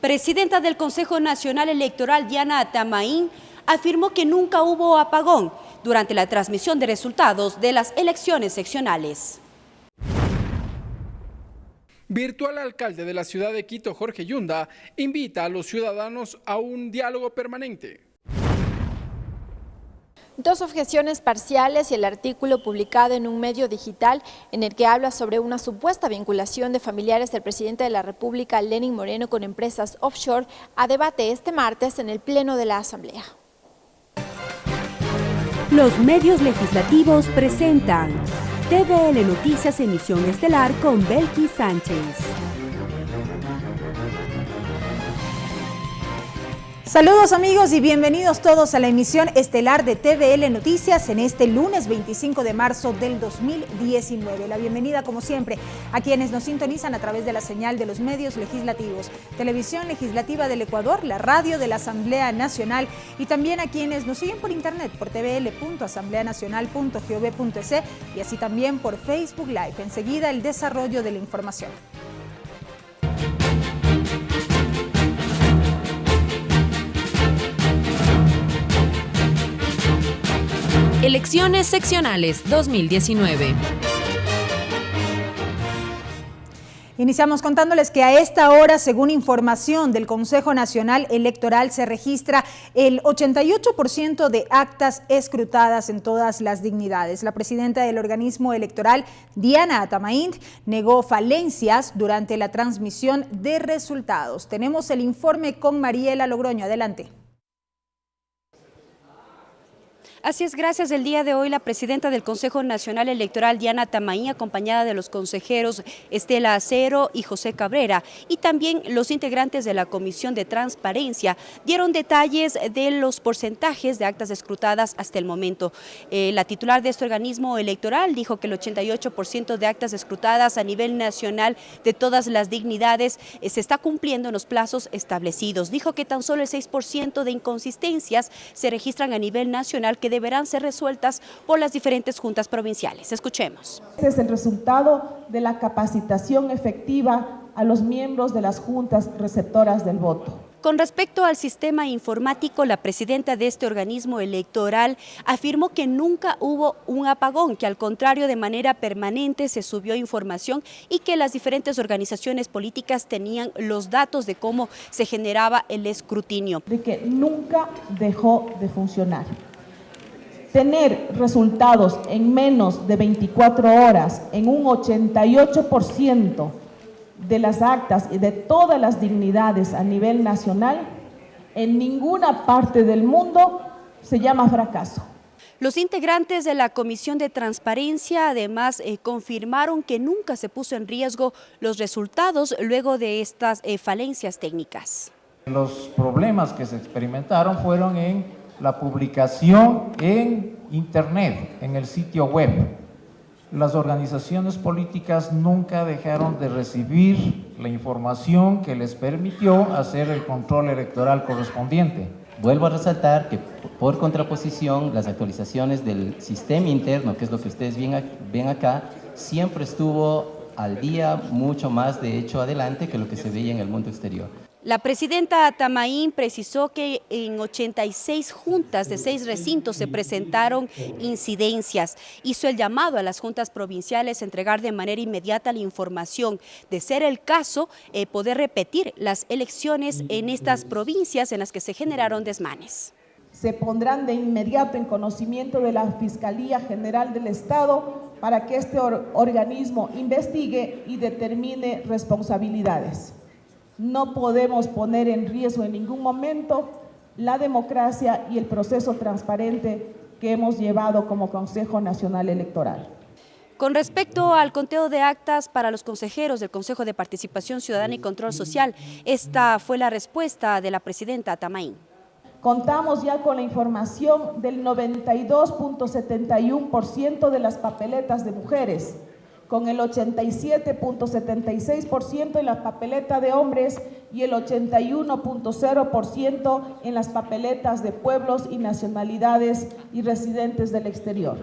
Presidenta del Consejo Nacional Electoral, Diana Atamaín, afirmó que nunca hubo apagón durante la transmisión de resultados de las elecciones seccionales. Virtual alcalde de la ciudad de Quito, Jorge Yunda, invita a los ciudadanos a un diálogo permanente. Dos objeciones parciales y el artículo publicado en un medio digital en el que habla sobre una supuesta vinculación de familiares del presidente de la República, Lenín Moreno, con empresas offshore, a debate este martes en el Pleno de la Asamblea. Los medios legislativos presentan TVL Noticias Emisión Estelar con Belkis Sánchez. Saludos amigos y bienvenidos todos a la emisión estelar de TVL Noticias en este lunes 25 de marzo del 2019. La bienvenida como siempre a quienes nos sintonizan a través de la señal de los medios legislativos, Televisión Legislativa del Ecuador, la radio de la Asamblea Nacional y también a quienes nos siguen por internet por tvl.asambleanacional.gov.es y así también por Facebook Live. Enseguida el desarrollo de la información. Elecciones seccionales 2019. Iniciamos contándoles que a esta hora, según información del Consejo Nacional Electoral, se registra el 88% de actas escrutadas en todas las dignidades. La presidenta del organismo electoral, Diana Atamaín, negó falencias durante la transmisión de resultados. Tenemos el informe con Mariela Logroño. Adelante. Así es, gracias. El día de hoy la presidenta del Consejo Nacional Electoral, Diana Atamaín, acompañada de los consejeros Estela Acero y José Cabrera, y también los integrantes de la Comisión de Transparencia, dieron detalles de los porcentajes de actas escrutadas hasta el momento. La titular de este organismo electoral dijo que el 88% de actas escrutadas a nivel nacional de todas las dignidades se está cumpliendo en los plazos establecidos. Dijo que tan solo el 6% de inconsistencias se registran a nivel nacional que deberán ser resueltas por las diferentes juntas provinciales. Escuchemos. Este es el resultado de la capacitación efectiva a los miembros de las juntas receptoras del voto. Con respecto al sistema informático, la presidenta de este organismo electoral afirmó que nunca hubo un apagón, que al contrario, de manera permanente se subió información y que las diferentes organizaciones políticas tenían los datos de cómo se generaba el escrutinio. De que nunca dejó de funcionar. Tener resultados en menos de 24 horas en un 88% de las actas y de todas las dignidades a nivel nacional, en ninguna parte del mundo se llama fracaso. Los integrantes de la Comisión de Transparencia además confirmaron que nunca se puso en riesgo los resultados luego de estas falencias técnicas. Los problemas que se experimentaron fueron en la publicación en internet, en el sitio web. Las organizaciones políticas nunca dejaron de recibir la información que les permitió hacer el control electoral correspondiente. Vuelvo a resaltar que por contraposición las actualizaciones del sistema interno, que es lo que ustedes ven acá, siempre estuvo al día, mucho más de hecho adelante que lo que se veía en el mundo exterior. La presidenta Atamaín precisó que en 86 juntas de 6 recintos se presentaron incidencias. Hizo el llamado a las juntas provinciales a entregar de manera inmediata la información. De ser el caso, poder repetir las elecciones en estas provincias en las que se generaron desmanes. Se pondrán de inmediato en conocimiento de la Fiscalía General del Estado para que este organismo investigue y determine responsabilidades. No podemos poner en riesgo en ningún momento la democracia y el proceso transparente que hemos llevado como Consejo Nacional Electoral. Con respecto al conteo de actas para los consejeros del Consejo de Participación Ciudadana y Control Social, esta fue la respuesta de la presidenta Atamaín. Contamos ya con la información del 92.71% de las papeletas de mujeres, con el 87.76% en la papeleta de hombres y el 81.0% en las papeletas de pueblos y nacionalidades y residentes del exterior.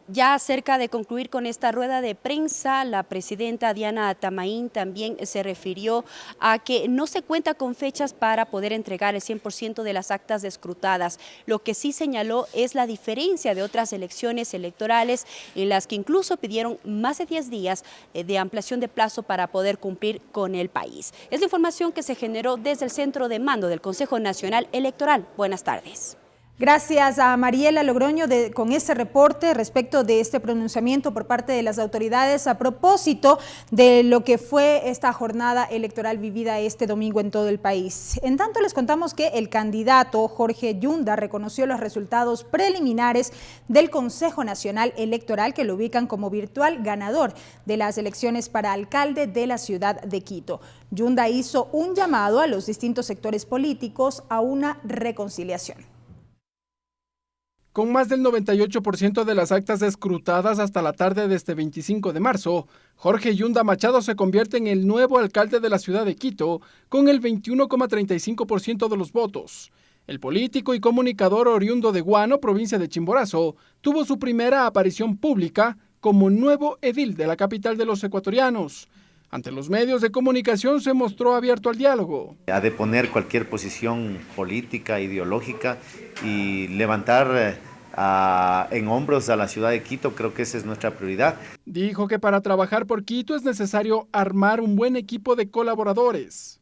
Ya cerca de concluir con esta rueda de prensa, la presidenta Diana Tamaín también se refirió a que no se cuenta con fechas para poder entregar el 100% de las actas escrutadas. Lo que sí señaló es la diferencia de otras elecciones electorales en las que incluso pidieron más de 10 días de ampliación de plazo para poder cumplir con el país. Es la información que se generó desde el centro de mando del Consejo Nacional Electoral. Buenas tardes. Gracias a Mariela Logroño con este reporte respecto de este pronunciamiento por parte de las autoridades a propósito de lo que fue esta jornada electoral vivida este domingo en todo el país. En tanto, les contamos que el candidato Jorge Yunda reconoció los resultados preliminares del Consejo Nacional Electoral que lo ubican como virtual ganador de las elecciones para alcalde de la ciudad de Quito. Yunda hizo un llamado a los distintos sectores políticos a una reconciliación. Con más del 98% de las actas escrutadas hasta la tarde de este 25 de marzo, Jorge Yunda Machado se convierte en el nuevo alcalde de la ciudad de Quito con el 21,35% de los votos. El político y comunicador oriundo de Guano, provincia de Chimborazo, tuvo su primera aparición pública como nuevo edil de la capital de los ecuatorianos. Ante los medios de comunicación se mostró abierto al diálogo. A deponer cualquier posición política, ideológica y levantar en hombros a la ciudad de Quito, creo que esa es nuestra prioridad. Dijo que para trabajar por Quito es necesario armar un buen equipo de colaboradores.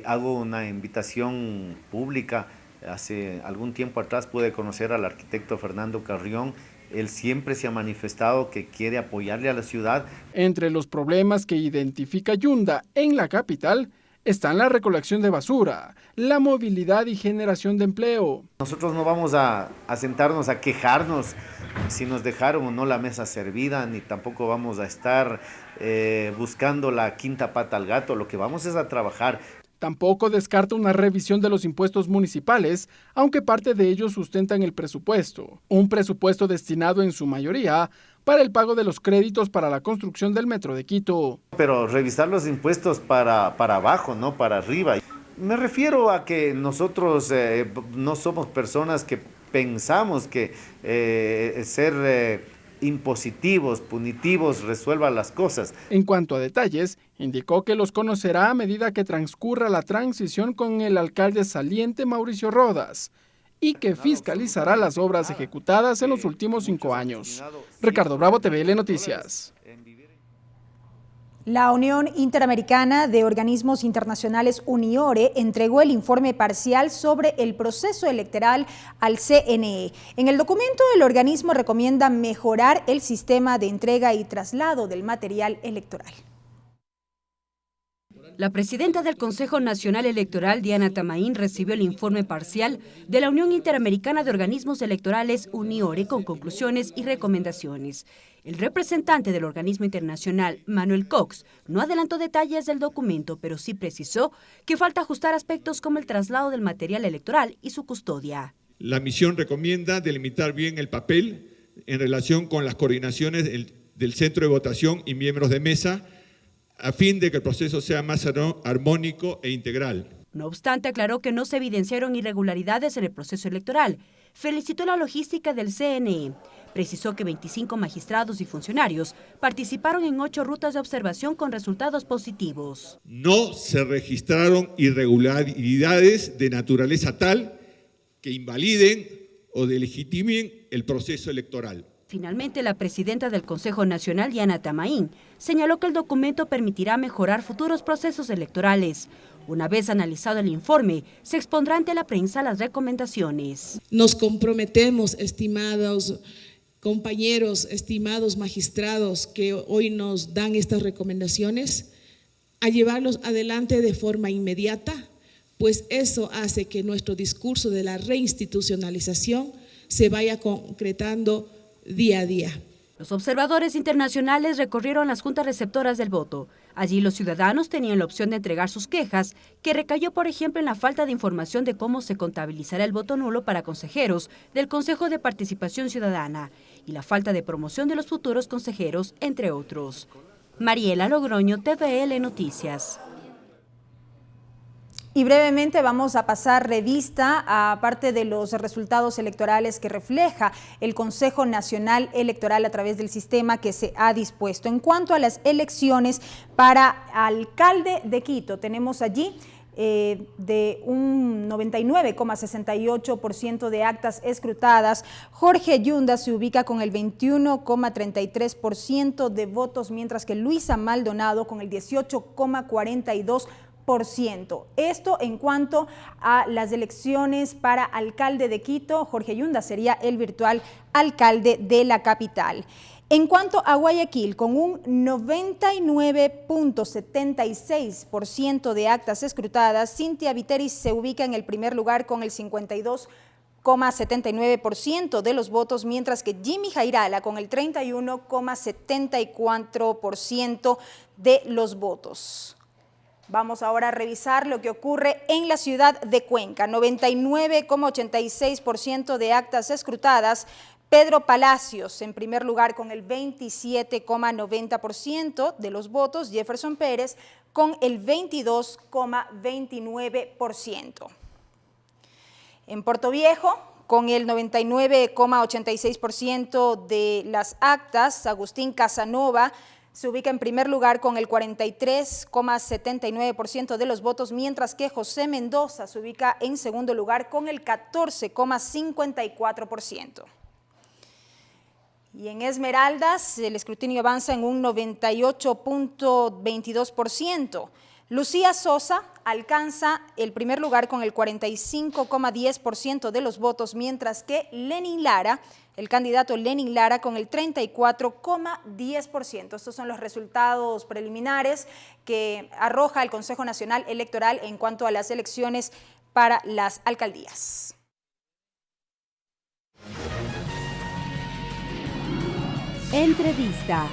Hago una invitación pública. Hace algún tiempo atrás pude conocer al arquitecto Fernando Carrión. Él siempre se ha manifestado que quiere apoyarle a la ciudad. Entre los problemas que identifica Yunda en la capital están la recolección de basura, la movilidad y generación de empleo. Nosotros no vamos a sentarnos a quejarnos si nos dejaron o no la mesa servida, ni tampoco vamos a estar buscando la quinta pata al gato. Lo que vamos es a trabajar. Tampoco descarta una revisión de los impuestos municipales, aunque parte de ellos sustentan el presupuesto. Un presupuesto destinado en su mayoría para el pago de los créditos para la construcción del metro de Quito. Pero revisar los impuestos para abajo, no para arriba. Me refiero a que nosotros no somos personas que pensamos que ser impositivos, punitivos, resuelva las cosas. En cuanto a detalles, indicó que los conocerá a medida que transcurra la transición con el alcalde saliente Mauricio Rodas y que fiscalizará las obras ejecutadas en los últimos 5 años. Ricardo Bravo, TVL Noticias. La Unión Interamericana de Organismos Internacionales UNIORE entregó el informe parcial sobre el proceso electoral al CNE. En el documento, el organismo recomienda mejorar el sistema de entrega y traslado del material electoral. La presidenta del Consejo Nacional Electoral, Diana Tamaín, recibió el informe parcial de la Unión Interamericana de Organismos Electorales UNIORE con conclusiones y recomendaciones. El representante del organismo internacional, Manuel Cox, no adelantó detalles del documento, pero sí precisó que falta ajustar aspectos como el traslado del material electoral y su custodia. La misión recomienda delimitar bien el papel en relación con las coordinaciones del centro de votación y miembros de mesa, a fin de que el proceso sea más armónico e integral. No obstante, aclaró que no se evidenciaron irregularidades en el proceso electoral. Felicitó la logística del CNE. Precisó que 25 magistrados y funcionarios participaron en 8 rutas de observación con resultados positivos. No se registraron irregularidades de naturaleza tal que invaliden o delegitimen el proceso electoral. Finalmente, la presidenta del Consejo Nacional, Diana Tamaín, señaló que el documento permitirá mejorar futuros procesos electorales. Una vez analizado el informe, se expondrá ante la prensa las recomendaciones. Nos comprometemos, estimados compañeros, estimados magistrados que hoy nos dan estas recomendaciones, a llevarlos adelante de forma inmediata, pues eso hace que nuestro discurso de la reinstitucionalización se vaya concretando día a día. Los observadores internacionales recorrieron las juntas receptoras del voto. Allí los ciudadanos tenían la opción de entregar sus quejas, que recayó, por ejemplo, en la falta de información de cómo se contabilizará el voto nulo para consejeros del Consejo de Participación Ciudadana y la falta de promoción de los futuros consejeros, entre otros. Mariela Logroño, TVL Noticias. Y brevemente vamos a pasar revista a parte de los resultados electorales que refleja el Consejo Nacional Electoral a través del sistema que se ha dispuesto. En cuanto a las elecciones para alcalde de Quito, tenemos allí de un 99,68% de actas escrutadas. Jorge Yunda se ubica con el 21,33% de votos, mientras que Luisa Maldonado con el 18,42%. Esto en cuanto a las elecciones para alcalde de Quito. Jorge Yunda sería el virtual alcalde de la capital. En cuanto a Guayaquil, con un 99,76% de actas escrutadas, Cintia Viteris se ubica en el primer lugar con el 52,79% de los votos, mientras que Jimmy Jairala con el 31,74% de los votos. Vamos ahora a revisar lo que ocurre en la ciudad de Cuenca. 99,86% de actas escrutadas. Pedro Palacios en primer lugar con el 27,90% de los votos. Jefferson Pérez con el 22,29%. En Puerto Viejo, con el 99,86% de las actas, Agustín Casanova se ubica en primer lugar con el 43,79% de los votos, mientras que José Mendoza se ubica en segundo lugar con el 14,54%. Y en Esmeraldas, el escrutinio avanza en un 98,22%. Lucía Sosa alcanza el primer lugar con el 45,10% de los votos, mientras que Lenin Lara, el candidato Lenin Lara, con el 34,10%. Estos son los resultados preliminares que arroja el Consejo Nacional Electoral en cuanto a las elecciones para las alcaldías. Entrevista.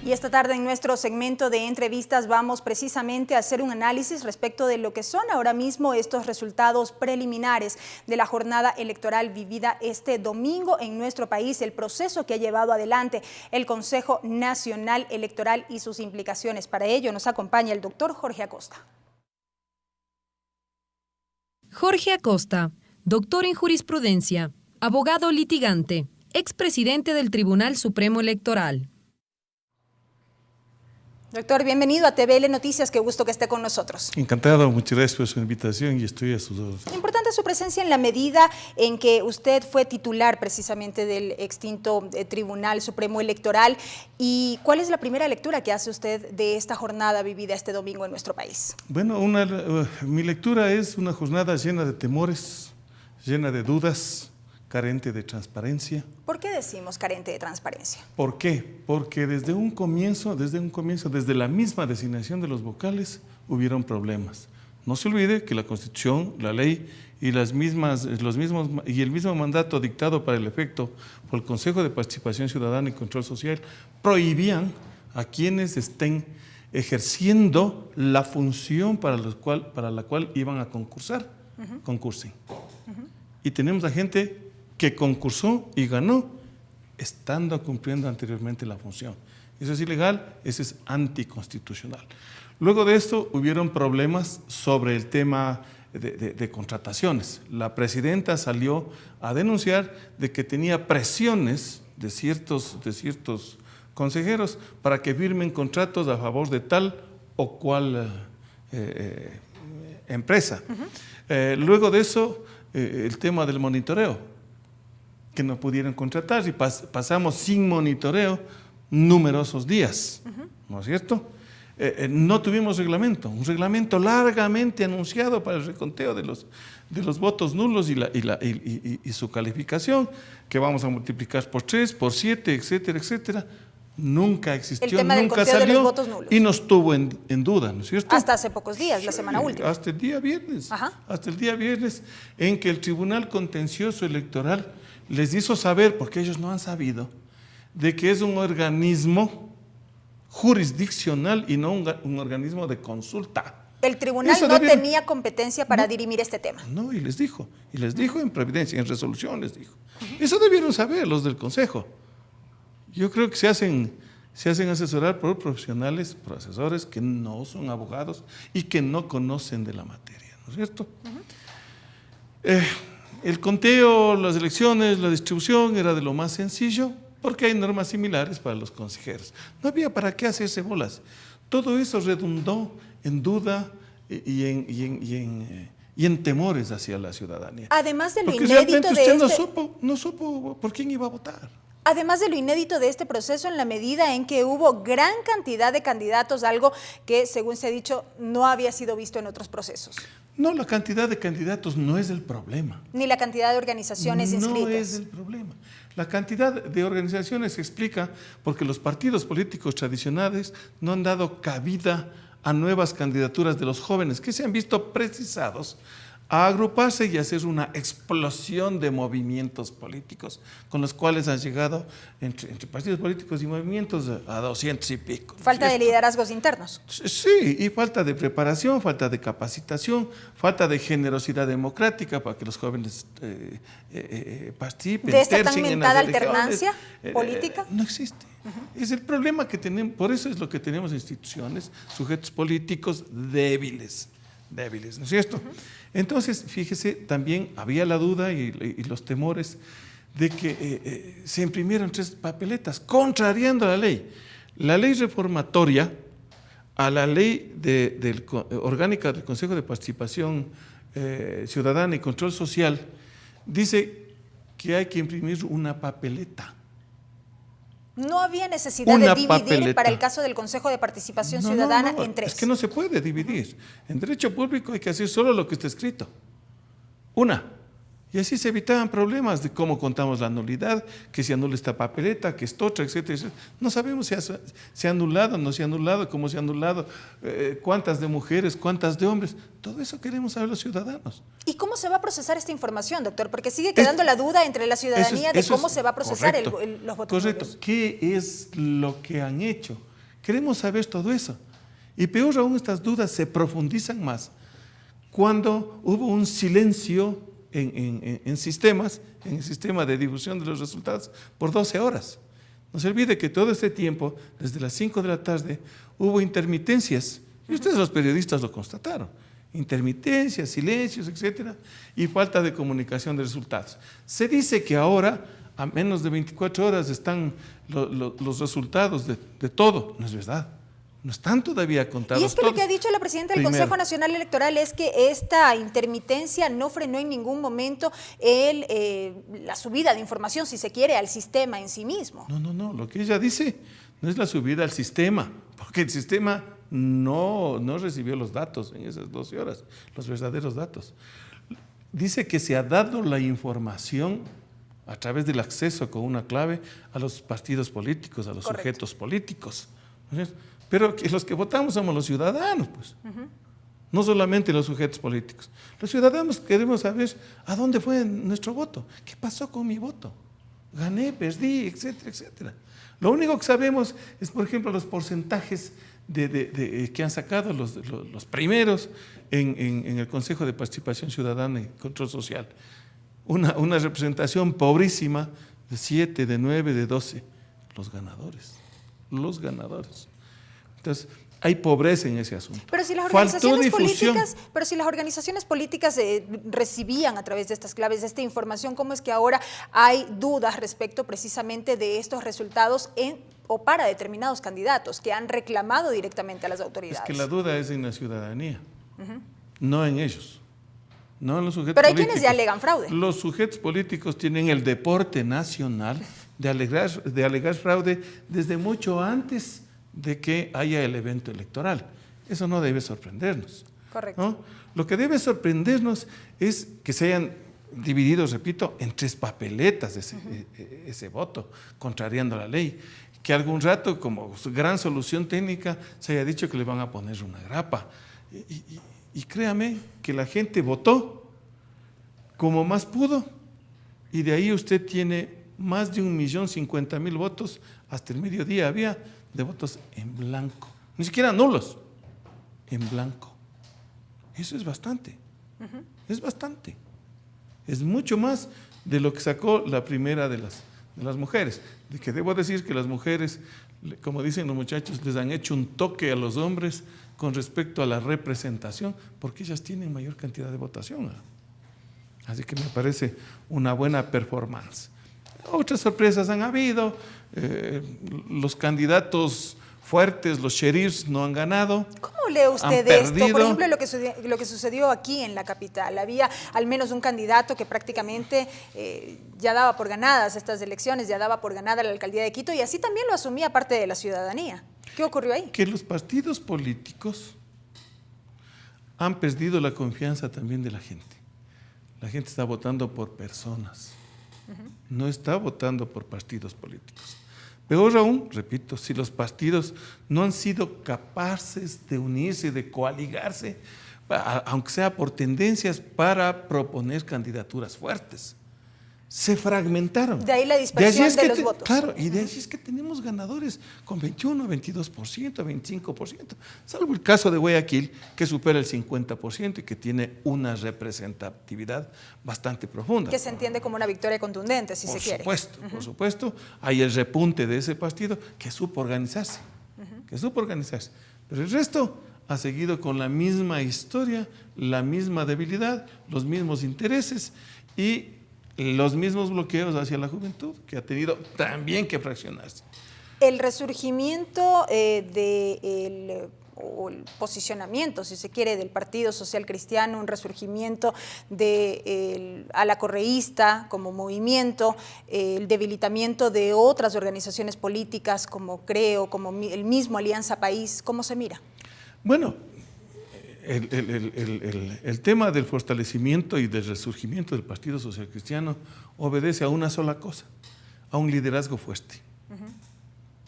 Y esta tarde en nuestro segmento de entrevistas vamos precisamente a hacer un análisis respecto de lo que son ahora mismo estos resultados preliminares de la jornada electoral vivida este domingo en nuestro país, el proceso que ha llevado adelante el Consejo Nacional Electoral y sus implicaciones. Para ello nos acompaña el doctor Jorge Acosta. Jorge Acosta, doctor en jurisprudencia, abogado litigante, expresidente del Tribunal Supremo Electoral. Doctor, bienvenido a TVL Noticias, qué gusto que esté con nosotros. Encantado, muchas gracias por su invitación y estoy a sus órdenes. Importante su presencia en la medida en que usted fue titular precisamente del extinto Tribunal Supremo Electoral. ¿Y cuál es la primera lectura que hace usted de esta jornada vivida este domingo en nuestro país? Bueno, mi lectura es una jornada llena de temores, llena de dudas, carente de transparencia. ¿Por qué decimos carente de transparencia? ¿Por qué? Porque desde un comienzo, desde la misma designación de los vocales, hubieron problemas. No se olvide que la Constitución, la ley y el mismo mandato dictado para el efecto por el Consejo de Participación Ciudadana y Control Social prohibían a quienes estén ejerciendo la función para la cual iban a concursar, concursen. Y tenemos a gente que concursó y ganó estando cumpliendo anteriormente la función. Eso es ilegal, eso es anticonstitucional. Luego de esto hubieron problemas sobre el tema de contrataciones. La presidenta salió a denunciar de que tenía presiones de ciertos consejeros para que firmen contratos a favor de tal o cual empresa. Luego de eso, el tema del monitoreo, que no pudieron contratar y pasamos sin monitoreo numerosos días, ¿no es cierto? No tuvimos reglamento, un reglamento largamente anunciado para el reconteo de los votos nulos y su calificación, que vamos a multiplicar por 3, por 7, etcétera, etcétera. Nunca existió, nunca salió y nos tuvo en duda, ¿no es cierto? Hasta hace pocos días, la semana última. Hasta el día viernes, hasta el día viernes en que el Tribunal Contencioso Electoral les hizo saber, porque ellos no han sabido, de que es un organismo jurisdiccional y no un organismo de consulta. El tribunal no tenía competencia para dirimir este tema. No, y les dijo en previdencia, en resolución les dijo. Eso debieron saber los del Consejo. Yo creo que se hacen se hacen asesorar por profesionales, por asesores que no son abogados y que no conocen de la materia, ¿no es cierto? El conteo, las elecciones, la distribución era de lo más sencillo porque hay normas similares para los consejeros. No había para qué hacerse bolas. Todo eso redundó en duda y en temores hacia la ciudadanía. Además de lo porque inédito de usted no supo por quién iba a votar. Además de lo inédito de este proceso, en la medida en que hubo gran cantidad de candidatos, algo que, según se ha dicho, no había sido visto en otros procesos. No, la cantidad de candidatos no es el problema. Ni la cantidad de organizaciones inscritas. No es el problema. La cantidad de organizaciones se explica porque los partidos políticos tradicionales no han dado cabida a nuevas candidaturas de los jóvenes que se han visto precisados a agruparse y hacer una explosión de movimientos políticos con los cuales han llegado entre partidos políticos y movimientos a 200 y pico. Falta de liderazgos internos. Sí, y falta de preparación, falta de capacitación, falta de generosidad democrática para que los jóvenes participen. ¿De esta tan mentada alternancia política? No existe. Es el problema que tenemos, por eso es lo que tenemos instituciones, sujetos políticos débiles, ¿no es cierto? Entonces, fíjese, también había la duda y los temores de que se imprimieron 3 papeletas, contrariando la ley. La ley reformatoria a la ley orgánica del Consejo de Participación Ciudadana y Control Social dice que hay que imprimir una papeleta. No había necesidad de dividir para el caso del Consejo de Participación Ciudadana en 3. Es que no se puede dividir. En derecho público hay que hacer solo lo que está escrito. Una. Y así se evitaban problemas de cómo contamos la nulidad, que se anula esta papeleta, que esto otra, etcétera, etcétera. No sabemos si se ha anulado, no se ha anulado, cómo se ha anulado, cuántas de mujeres, cuántas de hombres. Todo eso queremos saber los ciudadanos. ¿Y cómo se va a procesar esta información, doctor? Porque sigue quedando la duda entre la ciudadanía de cómo se va a procesar los votos. Correcto. ¿Qué es lo que han hecho? Queremos saber todo eso. Y peor aún, estas dudas se profundizan más cuando hubo un silencio en sistemas, en el sistema de difusión de los resultados, por 12 horas. No se olvide que todo este tiempo, desde las 5 de la tarde, hubo intermitencias, y ustedes los periodistas lo constataron, intermitencias, silencios, etcétera, y falta de comunicación de resultados. Se dice que ahora, a menos de 24 horas, están los resultados de todo. No es verdad. No están todavía contados. Y es que lo que ha dicho la presidenta del Consejo Nacional Electoral es que esta intermitencia no frenó en ningún momento la subida de información, si se quiere, al sistema en sí mismo. No. Lo que ella dice no es la subida al sistema, porque el sistema no recibió los datos en esas 12 horas, los verdaderos datos. Dice que se ha dado la información a través del acceso con una clave a los partidos políticos, a los sujetos políticos. Pero que los que votamos somos los ciudadanos, pues. No solamente los sujetos políticos. Los ciudadanos queremos saber a dónde fue nuestro voto, qué pasó con mi voto, gané, perdí, etcétera, etcétera. Lo único que sabemos es, por ejemplo, los porcentajes que han sacado los primeros en el Consejo de Participación Ciudadana y Control Social. Una representación pobrísima de 7, de 9, de 12. Los ganadores. Entonces, hay pobreza en ese asunto. Pero si las organizaciones políticas recibían a través de estas claves, de esta información, ¿cómo es que ahora hay dudas respecto precisamente de estos resultados o para determinados candidatos que han reclamado directamente a las autoridades? Es que la duda es en la ciudadanía, no en ellos, no en los sujetos políticos. Pero hay quienes ya alegan fraude. Los sujetos políticos tienen el deporte nacional de alegar fraude desde mucho antes de que haya el evento electoral. Eso no debe sorprendernos. Correcto. ¿No? Lo que debe sorprendernos es que se hayan dividido, repito, en 3 papeletas ese voto, contrariando la ley. Que algún rato, como gran solución técnica, se haya dicho que le van a poner una grapa. Y créame que la gente votó como más pudo. Y de ahí usted tiene más de 1.050.000 votos, hasta el mediodía había, de votos en blanco, ni siquiera nulos, en blanco. Eso es bastante, es bastante. Es mucho más de lo que sacó la primera de de las mujeres. De que debo decir que las mujeres, como dicen los muchachos, les han hecho un toque a los hombres con respecto a la representación, porque ellas tienen mayor cantidad de votación. Así que me parece una buena performance. Otras sorpresas han habido, los candidatos fuertes, los sheriffs, no han ganado. ¿Cómo lee usted esto? Por ejemplo, lo que sucedió aquí en la capital. Había al menos un candidato que prácticamente ya daba por ganadas estas elecciones, ya daba por ganada la alcaldía de Quito, y así también lo asumía parte de la ciudadanía. ¿Qué ocurrió ahí? Que los partidos políticos han perdido la confianza también de la gente. La gente está votando por personas, no está votando por partidos políticos. Peor aún, repito, si los partidos no han sido capaces de unirse, de coaligarse, aunque sea por tendencias, para proponer candidaturas fuertes. Se fragmentaron. De ahí la dispersión de los votos. Claro, y de ahí es que tenemos ganadores con 21, 22%, 25%, salvo el caso de Guayaquil, que supera el 50% y que tiene una representatividad bastante profunda. Que se entiende como una victoria contundente, si se quiere. Por supuesto, hay el repunte de ese partido que supo organizarse, pero el resto ha seguido con la misma historia, la misma debilidad, los mismos intereses y los mismos bloqueos hacia la juventud, que ha tenido también que fraccionarse. El resurgimiento o el posicionamiento, si se quiere, del Partido Social Cristiano, un resurgimiento ala correísta como movimiento, el debilitamiento de otras organizaciones políticas como Creo, como el mismo Alianza País, ¿cómo se mira? Bueno, el tema del fortalecimiento y del resurgimiento del Partido Social Cristiano obedece a una sola cosa, a un liderazgo fuerte.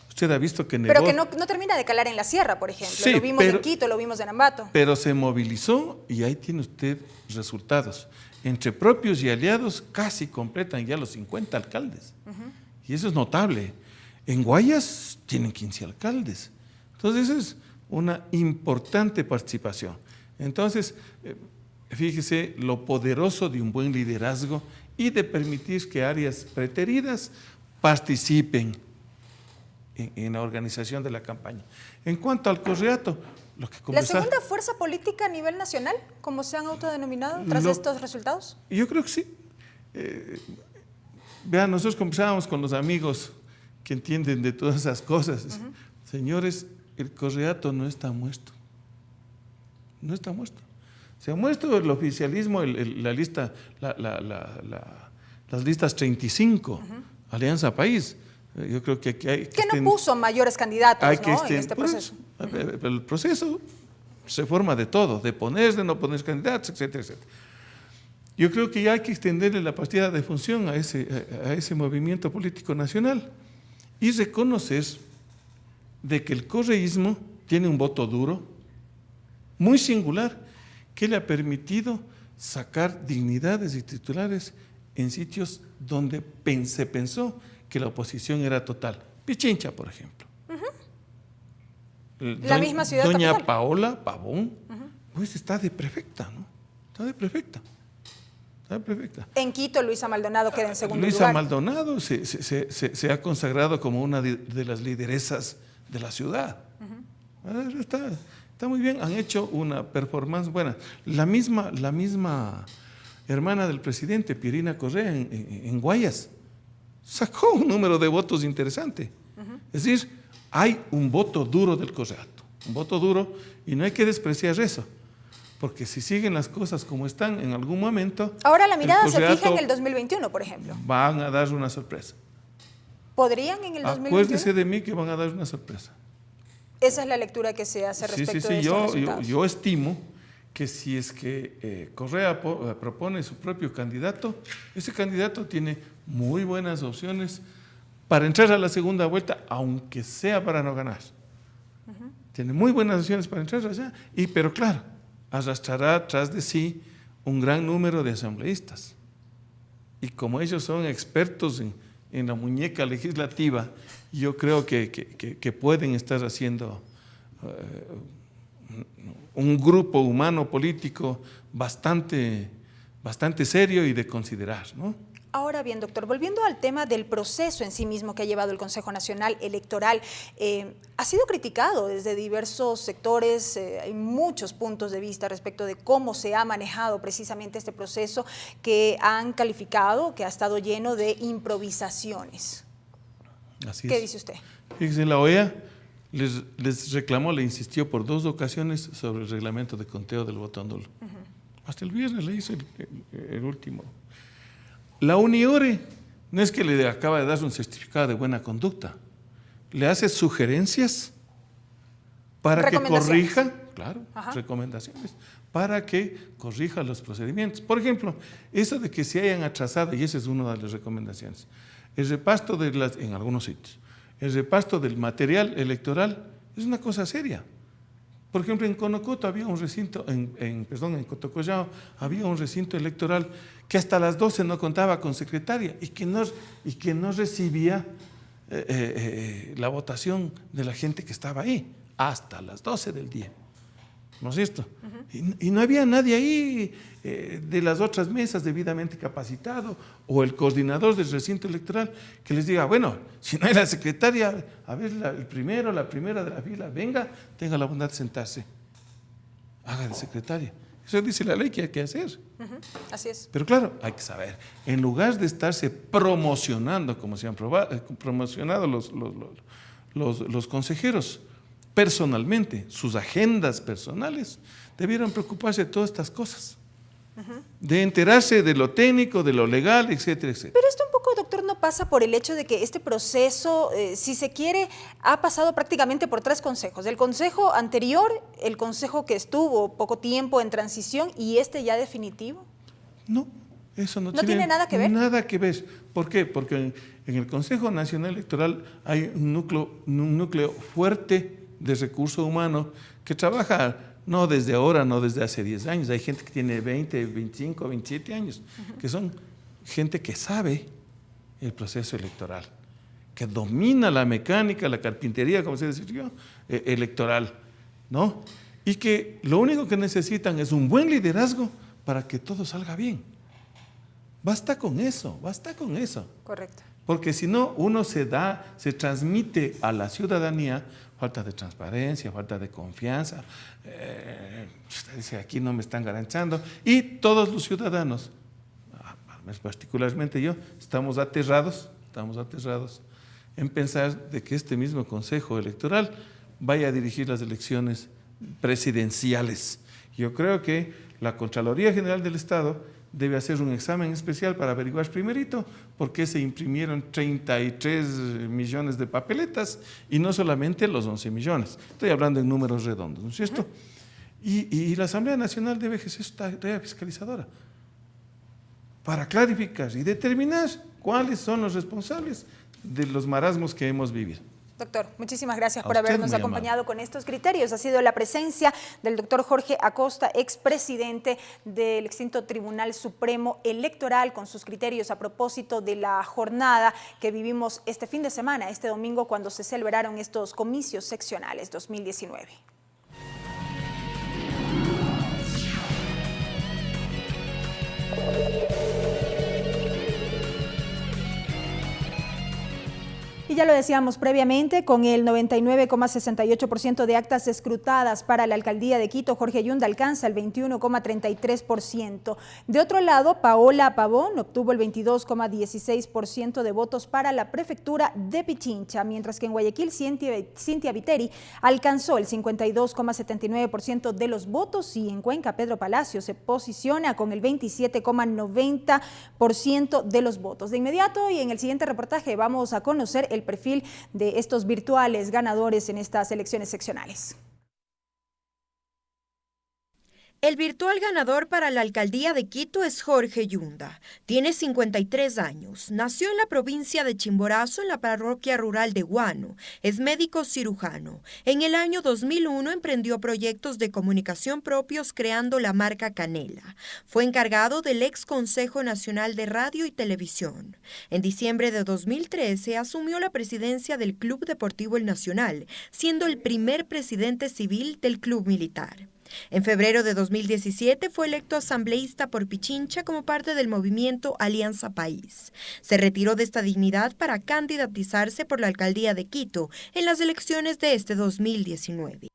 Usted ha visto que negó... Pero que no termina de calar en la sierra, por ejemplo. Sí, lo vimos en Quito, lo vimos en Ambato. Pero se movilizó y ahí tiene usted resultados. Entre propios y aliados casi completan ya los 50 alcaldes. Y eso es notable. En Guayas tienen 15 alcaldes. Entonces eso es una importante participación. Entonces, fíjese lo poderoso de un buen liderazgo y de permitir que áreas preteridas participen en la organización de la campaña. En cuanto al correato, lo que ¿La segunda fuerza política a nivel nacional, como se han autodenominado tras estos resultados? Yo creo que sí. Vean, nosotros conversábamos con los amigos que entienden de todas esas cosas. Señores, el correato no está muerto. No está muerto. Se ha muerto el oficialismo, las listas 35, Alianza País. Yo creo que aquí hay que no puso mayores candidatos en este proceso. El proceso se forma de todo, de poner, de no poner candidatos, etcétera, etcétera. Yo creo que ya hay que extenderle la partida de función a ese movimiento político nacional y reconocer de que el correísmo tiene un voto duro, muy singular, que le ha permitido sacar dignidades y titulares en sitios donde se pensó que la oposición era total. Pichincha, por ejemplo. La misma ciudad Doña capital. Paola Pavón, pues está de prefecta, ¿no? Está de prefecta. En Quito, Luisa Maldonado queda en segundo lugar. Luisa Maldonado se ha consagrado como una de las lideresas de la ciudad. Está muy bien, han hecho una performance buena. La misma hermana del presidente, Pierina Correa, en Guayas, sacó un número de votos interesante. Es decir, hay un voto duro del correato, un voto duro, y no hay que despreciar eso, porque si siguen las cosas como están en algún momento... Ahora la mirada se fija en el 2021, por ejemplo. Van a dar una sorpresa. ¿Podrían en el 2021? Acuérdese de mí que van a dar una sorpresa. Esa es la lectura que se hace respecto de estos resultados. Yo estimo que si es que Correa propone su propio candidato, ese candidato tiene muy buenas opciones para entrar a la segunda vuelta, aunque sea para no ganar. Tiene muy buenas opciones para entrar allá, pero claro, arrastrará tras de sí un gran número de asambleístas. Y como ellos son expertos en la muñeca legislativa, yo creo que pueden estar haciendo un grupo humano político bastante serio y de considerar, ¿no? Ahora bien, doctor, volviendo al tema del proceso en sí mismo que ha llevado el Consejo Nacional Electoral, ha sido criticado desde diversos sectores, hay muchos puntos de vista respecto de cómo se ha manejado precisamente este proceso que han calificado, que ha estado lleno de improvisaciones. Así ¿Qué es. dice usted? Fíjese, la OEA les reclamó, le insistió por 2 ocasiones sobre el reglamento de conteo del voto nulo. Hasta el viernes le hizo el último. La UNIORE no es que le acaba de dar un certificado de buena conducta, le hace sugerencias para que corrija, claro, recomendaciones, para que corrija los procedimientos. Por ejemplo, eso de que se hayan atrasado, y esa es una de las recomendaciones, el reparto en algunos sitios, el reparto del material electoral es una cosa seria. Por ejemplo, en Conocoto había un recinto, en Cotocollao había un recinto electoral que hasta las 12 no contaba con secretaria y que no recibía la votación de la gente que estaba ahí hasta las 12 del día. ¿No es cierto? Y no había nadie ahí de las otras mesas debidamente capacitado o el coordinador del recinto electoral que les diga, bueno, si no hay la secretaria, a ver, la primera de la fila, venga, tenga la bondad de sentarse, haga de secretaria. Eso dice la ley que hay que hacer. Así es. Pero claro, hay que saber, en lugar de estarse promocionando, como se han promocionado los consejeros, personalmente, sus agendas personales, debieron preocuparse de todas estas cosas, de enterarse de lo técnico, de lo legal, etcétera, etcétera. Pero esto un poco, doctor, no pasa por el hecho de que este proceso, si se quiere, ha pasado prácticamente por 3 consejos. El consejo anterior, el consejo que estuvo poco tiempo en transición y este ya definitivo. No, eso no tiene nada que ver. Nada que ver. ¿Por qué? Porque en el Consejo Nacional Electoral hay un núcleo fuerte de recurso humano que trabaja no desde ahora, no desde hace 10 años. Hay gente que tiene 20, 25, 27 años, que son gente que sabe el proceso electoral, que domina la mecánica, la carpintería, como se dice yo, electoral, ¿no? Y que lo único que necesitan es un buen liderazgo para que todo salga bien. Basta con eso, basta con eso. Correcto. Porque si no, uno se transmite a la ciudadanía falta de transparencia, falta de confianza. Usted dice, aquí no me están garantizando. Y todos los ciudadanos, particularmente yo, estamos aterrados en pensar de que este mismo Consejo Electoral vaya a dirigir las elecciones presidenciales. Yo creo que la Contraloría General del Estado debe hacer un examen especial para averiguar primerito por qué se imprimieron 33 millones de papeletas y no solamente los 11 millones. Estoy hablando en números redondos, ¿no es cierto? Y la Asamblea Nacional debe ejercer su tarea fiscalizadora para clarificar y determinar cuáles son los responsables de los marasmos que hemos vivido. Doctor, muchísimas gracias por habernos acompañado con estos criterios. Ha sido la presencia del doctor Jorge Acosta, expresidente del extinto Tribunal Supremo Electoral, con sus criterios a propósito de la jornada que vivimos este fin de semana, este domingo, cuando se celebraron estos comicios seccionales 2019. Y ya lo decíamos previamente, con el 99,68% de actas escrutadas para la alcaldía de Quito, Jorge Yunda alcanza el 21,33%. De otro lado, Paola Pavón obtuvo el 22,16% de votos para la prefectura de Pichincha, mientras que en Guayaquil, Cintia Viteri alcanzó el 52,79% de los votos y en Cuenca, Pedro Palacio se posiciona con el 27,90% de los votos. De inmediato y en el siguiente reportaje vamos a conocer el perfil de estos virtuales ganadores en estas elecciones seccionales. El virtual ganador para la alcaldía de Quito es Jorge Yunda. Tiene 53 años. Nació en la provincia de Chimborazo, en la parroquia rural de Guano. Es médico cirujano. En el año 2001 emprendió proyectos de comunicación propios creando la marca Canela. Fue encargado del ex Consejo Nacional de Radio y Televisión. En diciembre de 2013 asumió la presidencia del Club Deportivo El Nacional, siendo el primer presidente civil del club militar. En febrero de 2017 fue electo asambleísta por Pichincha como parte del movimiento Alianza País. Se retiró de esta dignidad para candidatizarse por la alcaldía de Quito en las elecciones de este 2019.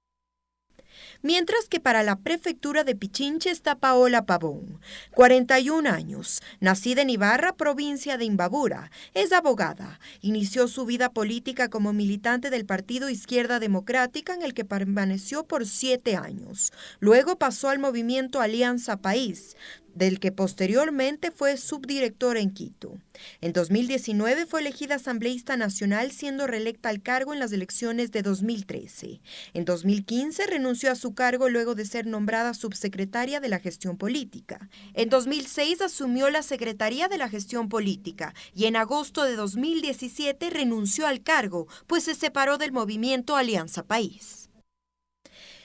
Mientras que para la prefectura de Pichincha está Paola Pavón, 41 años, nacida en Ibarra, provincia de Imbabura, es abogada. Inició su vida política como militante del Partido Izquierda Democrática, en el que permaneció por 7 años. Luego pasó al movimiento Alianza País, del que posteriormente fue subdirectora en Quito. En 2019 fue elegida asambleísta nacional, siendo reelecta al cargo en las elecciones de 2013. En 2015 renunció a su cargo luego de ser nombrada subsecretaria de la gestión política. En 2006 asumió la Secretaría de la Gestión Política y en agosto de 2017 renunció al cargo, pues se separó del movimiento Alianza País.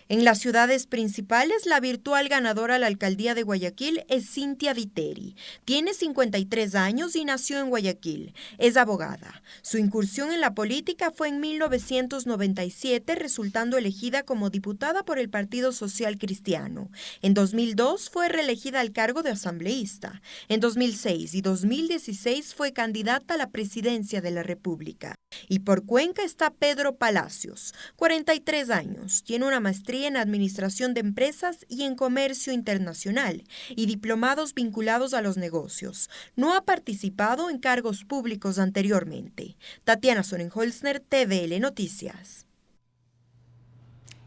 En las ciudades principales, la virtual ganadora a la alcaldía de Guayaquil es Cintia Viteri. Tiene 53 años y nació en Guayaquil. Es abogada. Su incursión en la política fue en 1997, resultando elegida como diputada por el Partido Social Cristiano. En 2002 fue reelegida al cargo de asambleísta. En 2006 y 2016 fue candidata a la presidencia de la República. Y por Cuenca está Pedro Palacios, 43 años. Tiene una maestría en Administración de Empresas y en Comercio Internacional y diplomados vinculados a los negocios. No ha participado en cargos públicos anteriormente. Tatiana Sorenholzner, TVL Noticias.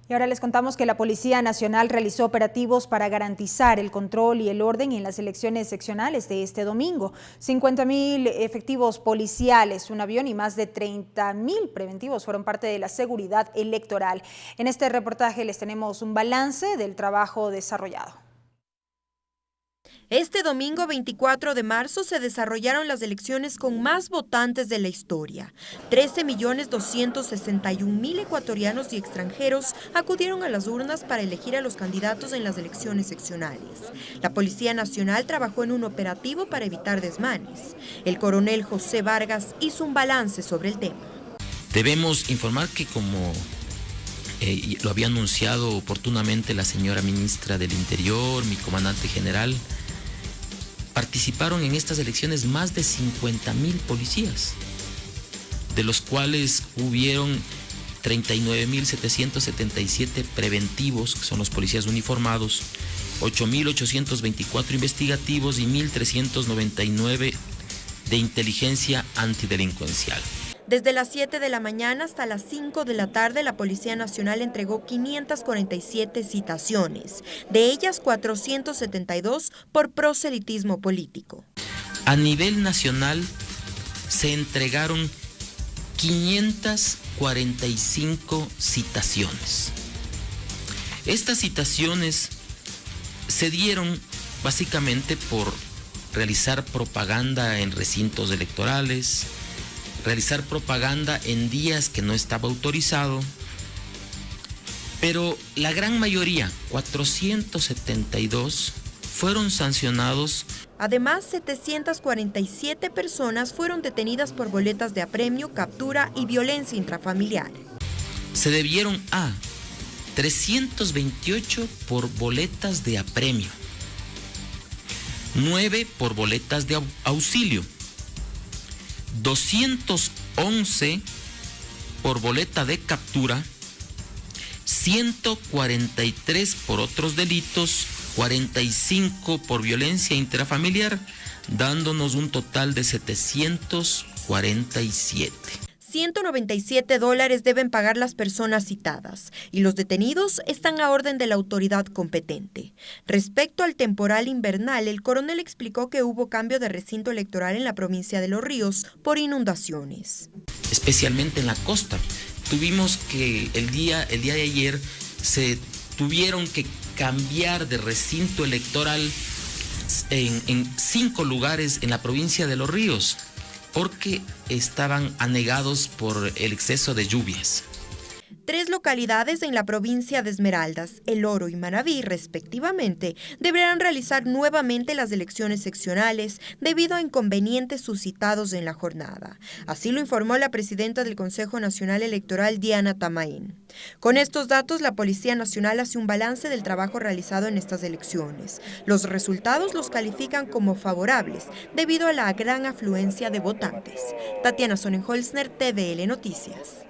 Y ahora les contamos que la Policía Nacional realizó operativos para garantizar el control y el orden en las elecciones seccionales de este domingo. 50.000 efectivos policiales, un avión y más de 30.000 preventivos fueron parte de la seguridad electoral. En este reportaje les tenemos un balance del trabajo desarrollado. Este domingo 24 de marzo se desarrollaron las elecciones con más votantes de la historia. 13.261.000 ecuatorianos y extranjeros acudieron a las urnas para elegir a los candidatos en las elecciones seccionales. La Policía Nacional trabajó en un operativo para evitar desmanes. El coronel José Vargas hizo un balance sobre el tema. Debemos informar que como lo había anunciado oportunamente la señora ministra del Interior, mi comandante general, participaron en estas elecciones más de 50.000 policías, de los cuales hubieron 39.777 preventivos, que son los policías uniformados, 8.824 investigativos y 1.399 de inteligencia antidelincuencial. Desde las 7 de la mañana hasta las 5 de la tarde, la Policía Nacional entregó 547 citaciones, de ellas 472 por proselitismo político. A nivel nacional se entregaron 545 citaciones. Estas citaciones se dieron básicamente por realizar propaganda en recintos electorales, realizar propaganda en días que no estaba autorizado, pero la gran mayoría, 472, fueron sancionados. Además, 747 personas fueron detenidas por boletas de apremio, captura y violencia intrafamiliar. Se debieron a 328 por boletas de apremio, 9 por boletas de auxilio, 211 por boleta de captura, 143 por otros delitos, 45 por violencia intrafamiliar, dándonos un total de 747. $197 deben pagar las personas citadas y los detenidos están a orden de la autoridad competente. Respecto al temporal invernal, el coronel explicó que hubo cambio de recinto electoral en la provincia de Los Ríos por inundaciones. Especialmente en la costa. Tuvimos que el día de ayer se tuvieron que cambiar de recinto electoral en 5 lugares en la provincia de Los Ríos, porque estaban anegados por el exceso de lluvias. 3 localidades en la provincia de Esmeraldas, El Oro y Manabí, respectivamente, deberán realizar nuevamente las elecciones seccionales debido a inconvenientes suscitados en la jornada. Así lo informó la presidenta del Consejo Nacional Electoral, Diana Tamaín. Con estos datos, la Policía Nacional hace un balance del trabajo realizado en estas elecciones. Los resultados los califican como favorables debido a la gran afluencia de votantes. Tatiana Sonnenholzner, TVL Noticias.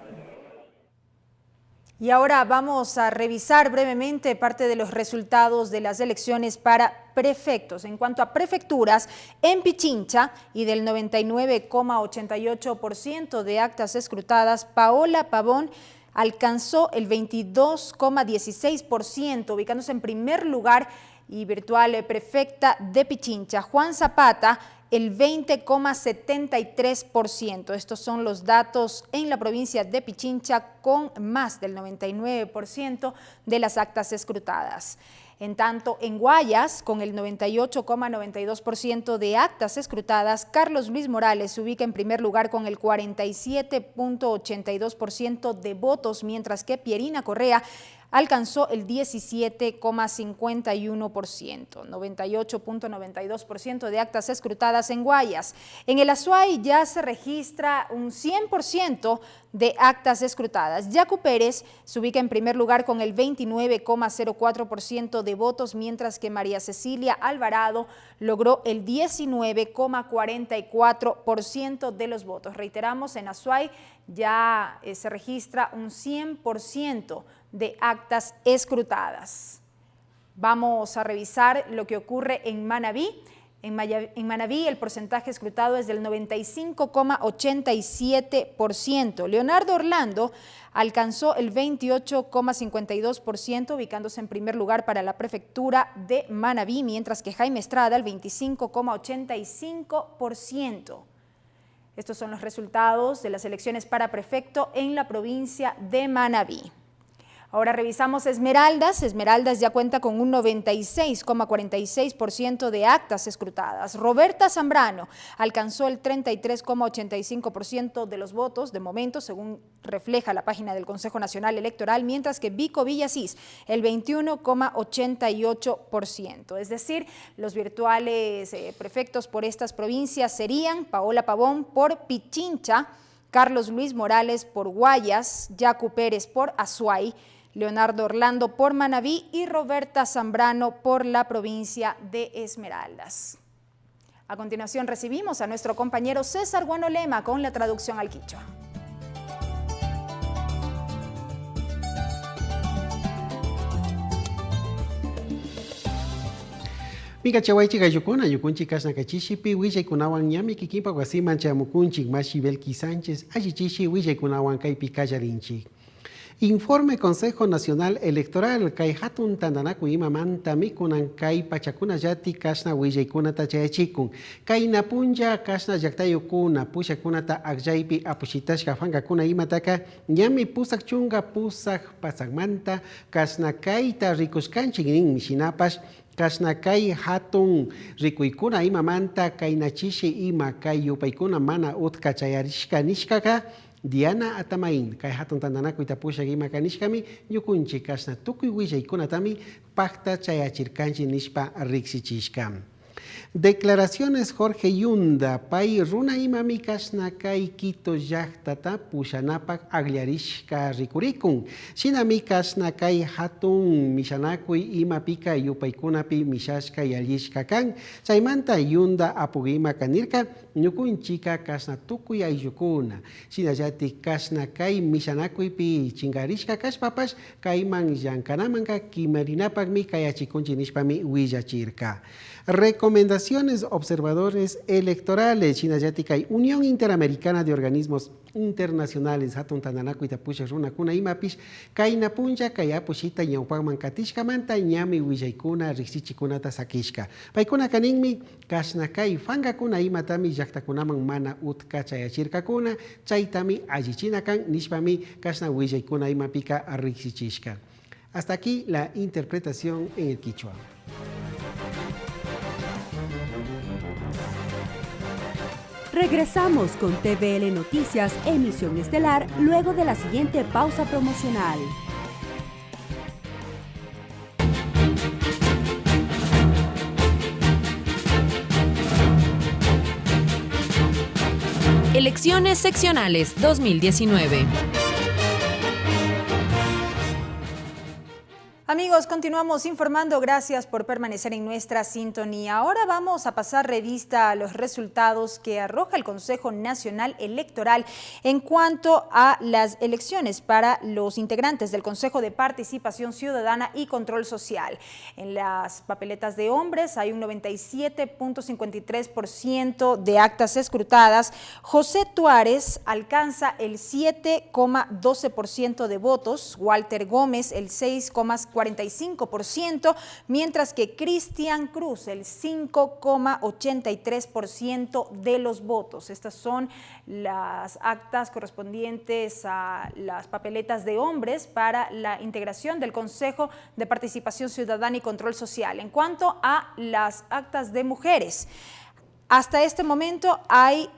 Y ahora vamos a revisar brevemente parte de los resultados de las elecciones para prefectos. En cuanto a prefecturas, en Pichincha, y del 99,88% de actas escrutadas, Paola Pavón alcanzó el 22,16%, ubicándose en primer lugar, y virtual prefecta de Pichincha, Juan Zapata, el 20,73%. Estos son los datos en la provincia de Pichincha con más del 99% de las actas escrutadas. En tanto, en Guayas, con el 98,92% de actas escrutadas, Carlos Luis Morales se ubica en primer lugar con el 47,82% de votos, mientras que Pierina Correa alcanzó el 17,51%, 98,92% de actas escrutadas en Guayas. En el Azuay ya se registra un 100% de actas escrutadas. Yacu Pérez se ubica en primer lugar con el 29,04% de votos, mientras que María Cecilia Alvarado logró el 19,44% de los votos. Reiteramos, en Azuay ya se registra un 100% de actas escrutadas. Vamos a revisar lo que ocurre en Manabí. En Manabí el porcentaje escrutado es del 95,87%. Leonardo Orlando alcanzó el 28,52%, ubicándose en primer lugar para la prefectura de Manabí, mientras que Jaime Estrada el 25,85%. Estos son los resultados de las elecciones para prefecto en la provincia de Manabí. Ahora revisamos Esmeraldas. Esmeraldas ya cuenta con un 96,46% de actas escrutadas. Roberta Zambrano alcanzó el 33,85% de los votos de momento, según refleja la página del Consejo Nacional Electoral, mientras que Vico Villasís el 21,88%. Es decir, los virtuales prefectos por estas provincias serían Paola Pavón por Pichincha, Carlos Luis Morales por Guayas, Yacu Pérez por Azuay, Leonardo Orlando por Manabí y Roberta Zambrano por la provincia de Esmeraldas. A continuación recibimos a nuestro compañero César Guanolema con la traducción al quichua. Mika chawaichi gayukuna yukunchi kasna kachishipi willa kunawan ñami kikinpa wasiman chamukunchik Mashi Belki Sánchez allichishi willa kunawan kaypi kallarinchik. Informe Consejo Nacional Electoral kay hatun tandanaku imamanta mikunan kay pachakuna llati kasna willaykunata chayachikun. Kay napunlla kasna llaktayukuna pushakunata aqllaypi apushitashka fankakuna imataka ñami pusak chunga pusak pasakmanta kasna kayta rikushkanchik nin mishinapash kasna kay hatun rikuykuna imamanta kay nachishi ima kay yupaykuna mana utkachayarishka nishkaka Diana Atamain, kay hatun tandanaku itapushak ima kanishkami yukunchi kasna tukuy willaykunatami pakta chayachirkanchi nishpa riksichishka. Declaraciones Jorge Yunda, pay runa imami kasna kay Quito llaktata pushanapak agllarishka rikurikun. Shinami kasna kay hatun mishanakuy imapika yupaykunapi mishashka yallishka kan. Chaymanta Yunda apugima kanirka ñukunchika kasna tukuy ayllukuna. Shinallati kasna kay mishanakuypi chingarishka kashpapash kayman llankanamanka kimarinapakmi kayachikunchi nishpami willachirka. Recomendaciones observadores electorales. Shinallati kay Unión Interamericana de Organismos Internacionales hatun tandanaku itapusha runakuna imapish kay napunlla kay apushita ñawpakman katishkamanta ñami willaykuna riksichikunata sakishka. Paykuna kaninmi kasna kay fankakuna imatami llaktakunaman mana utkachayachirkakuna chaytami allichina kan nishpami kasna willaykuna imapika riksichishka. Hasta aquí la interpretación en el quichua. Regresamos con TVL Noticias, emisión estelar, luego de la siguiente pausa promocional. Elecciones seccionales 2019. Amigos, continuamos informando. Gracias por permanecer en nuestra sintonía. Ahora vamos a pasar revista a los resultados que arroja el Consejo Nacional Electoral en cuanto a las elecciones para los integrantes del Consejo de Participación Ciudadana y Control Social. En las papeletas de hombres hay un 97.53% de actas escrutadas. José Tuárez alcanza el 7,12% de votos, Walter Gómez el 6,45%, mientras que Cristian Cruz el 5,83% de los votos. Estas son las actas correspondientes a las papeletas de hombres para la integración del Consejo de Participación Ciudadana y Control Social. En cuanto a las actas de mujeres, hasta este momento hay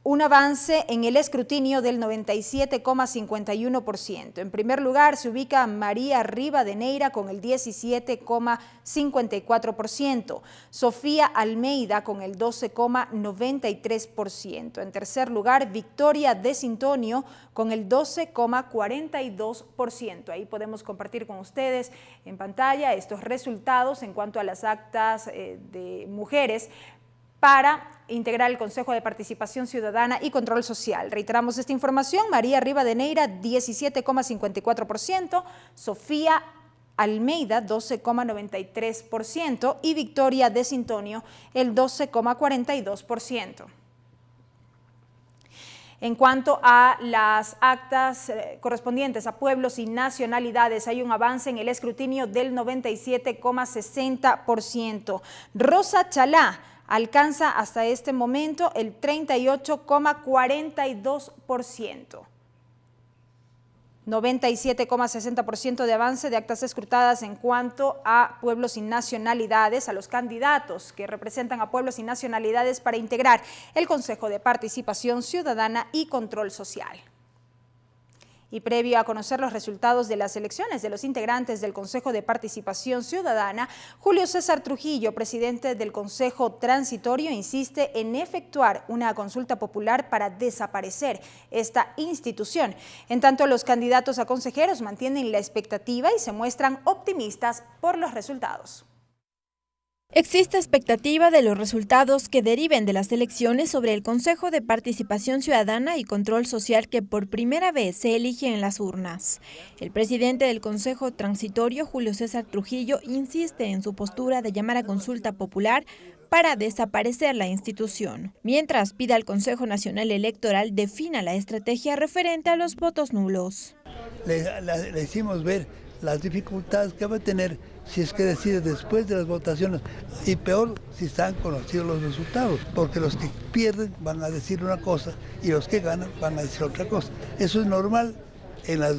un avance en el escrutinio del 97,51%. En primer lugar se ubica María Rivadeneira con el 17,54%, Sofía Almeida con el 12,93%. En tercer lugar, Victoria de Sintonio con el 12,42%. Ahí podemos compartir con ustedes en pantalla estos resultados en cuanto a las actas de mujeres para integrar el Consejo de Participación Ciudadana y Control Social. Reiteramos esta información: María Rivadeneira 17,54%, Sofía Almeida 12,93% y Victoria de Sintonio el 12,42%. En cuanto a las actas correspondientes a pueblos y nacionalidades, hay un avance en el escrutinio del 97,60%. Rosa Chalá alcanza hasta este momento el 38,42%. 97,60% de avance de actas escrutadas en cuanto a pueblos y nacionalidades, a los candidatos que representan a pueblos y nacionalidades para integrar el Consejo de Participación Ciudadana y Control Social. Y previo a conocer los resultados de las elecciones de los integrantes del Consejo de Participación Ciudadana, Julio César Trujillo, presidente del Consejo Transitorio, insiste en efectuar una consulta popular para desaparecer esta institución. En tanto, los candidatos a consejeros mantienen la expectativa y se muestran optimistas por los resultados. Existe expectativa de los resultados que deriven de las elecciones sobre el Consejo de Participación Ciudadana y Control Social que por primera vez se elige en las urnas. El presidente del Consejo Transitorio, Julio César Trujillo, insiste en su postura de llamar a consulta popular para desaparecer la institución, mientras pide al Consejo Nacional Electoral defina la estrategia referente a los votos nulos. Le hicimos ver las dificultades que va a tener si es que decide después de las votaciones, y peor si están conocidos los resultados, porque los que pierden van a decir una cosa y los que ganan van a decir otra cosa. Eso es normal en la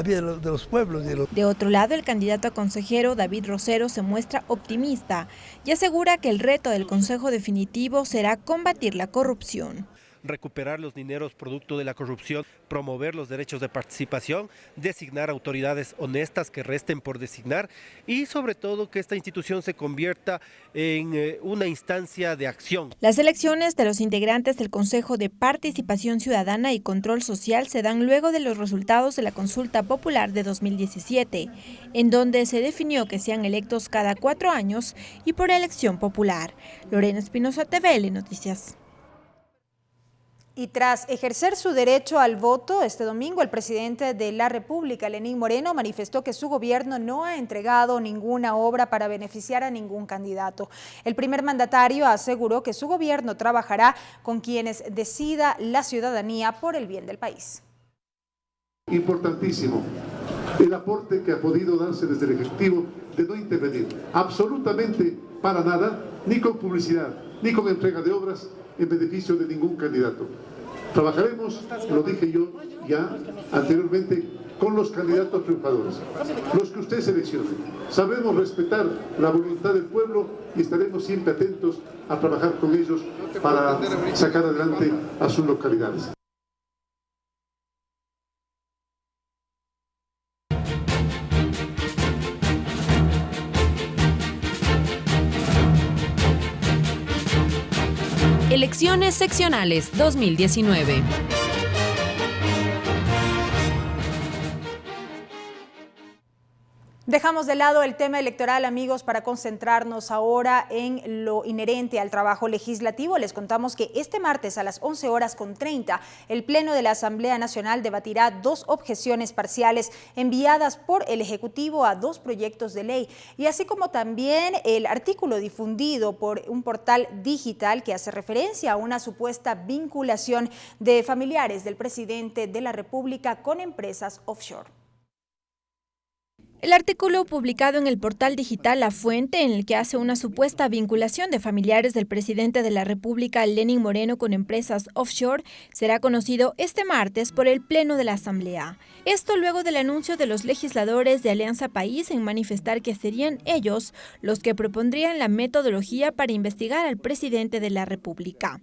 vida de los pueblos. De otro lado, el candidato a consejero David Rosero se muestra optimista y asegura que el reto del Consejo Definitivo será combatir la corrupción. Recuperar los dineros producto de la corrupción, promover los derechos de participación, designar autoridades honestas que resten por designar y sobre todo que esta institución se convierta en una instancia de acción. Las elecciones de los integrantes del Consejo de Participación Ciudadana y Control Social se dan luego de los resultados de la consulta popular de 2017, en donde se definió que sean electos cada 4 años y por elección popular. Lorena Espinosa, TVL Noticias. Y tras ejercer su derecho al voto, este domingo el presidente de la República, Lenín Moreno, manifestó que su gobierno no ha entregado ninguna obra para beneficiar a ningún candidato. El primer mandatario aseguró que su gobierno trabajará con quienes decida la ciudadanía por el bien del país. Importantísimo el aporte que ha podido darse desde el Ejecutivo de no intervenir absolutamente para nada, ni con publicidad, ni con entrega de obras en beneficio de ningún candidato. Trabajaremos, lo dije yo ya anteriormente, con los candidatos triunfadores, los que usted seleccione. Sabremos respetar la voluntad del pueblo y estaremos siempre atentos a trabajar con ellos para sacar adelante a sus localidades. Elecciones seccionales 2019. Dejamos de lado el tema electoral, amigos, para concentrarnos ahora en lo inherente al trabajo legislativo. Les contamos que este martes a las 11:30 el Pleno de la Asamblea Nacional debatirá 2 objeciones parciales enviadas por el Ejecutivo a 2 proyectos de ley, y así como también el artículo difundido por un portal digital que hace referencia a una supuesta vinculación de familiares del presidente de la República con empresas offshore. El artículo publicado en el portal digital La Fuente, en el que hace una supuesta vinculación de familiares del presidente de la República, Lenín Moreno, con empresas offshore, será conocido este martes por el Pleno de la Asamblea. Esto luego del anuncio de los legisladores de Alianza País en manifestar que serían ellos los que propondrían la metodología para investigar al presidente de la República.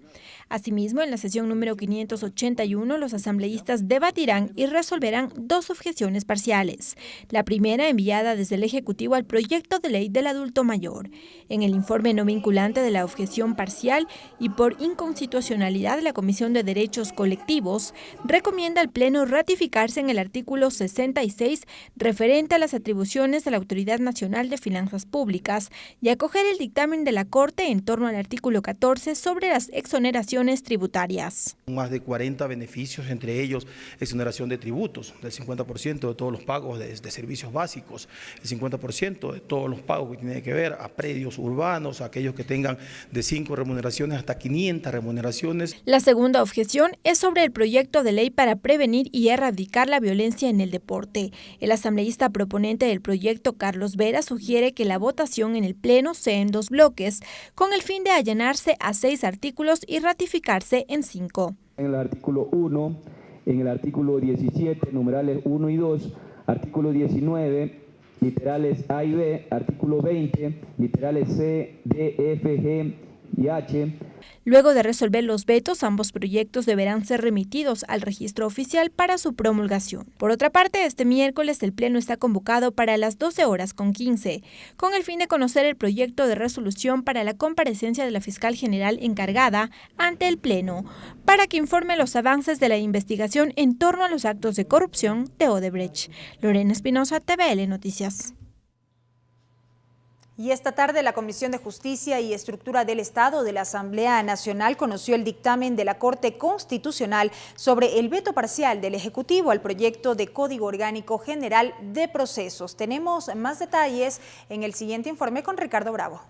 Asimismo, en la sesión número 581, los asambleístas debatirán y resolverán 2 objeciones parciales. La primera, enviada desde el Ejecutivo al proyecto de ley del adulto mayor. En el informe no vinculante de la objeción parcial y por inconstitucionalidad, la Comisión de Derechos Colectivos recomienda al Pleno ratificarse en el artículo 66 referente a las atribuciones de la Autoridad Nacional de Finanzas Públicas y acoger el dictamen de la Corte en torno al artículo 14 sobre las exoneraciones tributarias. Más de 40 beneficios, entre ellos exoneración de tributos, del 50% de todos los pagos de servicios básicos, el 50% de todos los pagos que tienen que ver a predios urbanos, a aquellos que tengan de 5 remuneraciones hasta 500 remuneraciones. La segunda objeción es sobre el proyecto de ley para prevenir y erradicar la violencia en el deporte. El asambleísta proponente del proyecto, Carlos Vera, sugiere que la votación en el Pleno sea en 2 bloques, con el fin de allanarse a 6 artículos y ratificarse en 5. En el artículo 1, en el artículo 17, numerales 1 y 2, artículo 19, literales A y B, artículo 20, literales C, D, F, G y H. Luego de resolver los vetos, ambos proyectos deberán ser remitidos al registro oficial para su promulgación. Por otra parte, este miércoles el Pleno está convocado para las 12:15, con el fin de conocer el proyecto de resolución para la comparecencia de la fiscal general encargada ante el Pleno, para que informe los avances de la investigación en torno a los actos de corrupción de Odebrecht. Lorena Espinosa, TVL Noticias. Y esta tarde la Comisión de Justicia y Estructura del Estado de la Asamblea Nacional conoció el dictamen de la Corte Constitucional sobre el veto parcial del Ejecutivo al proyecto de Código Orgánico General de Procesos. Tenemos más detalles en el siguiente informe con Ricardo Bravo.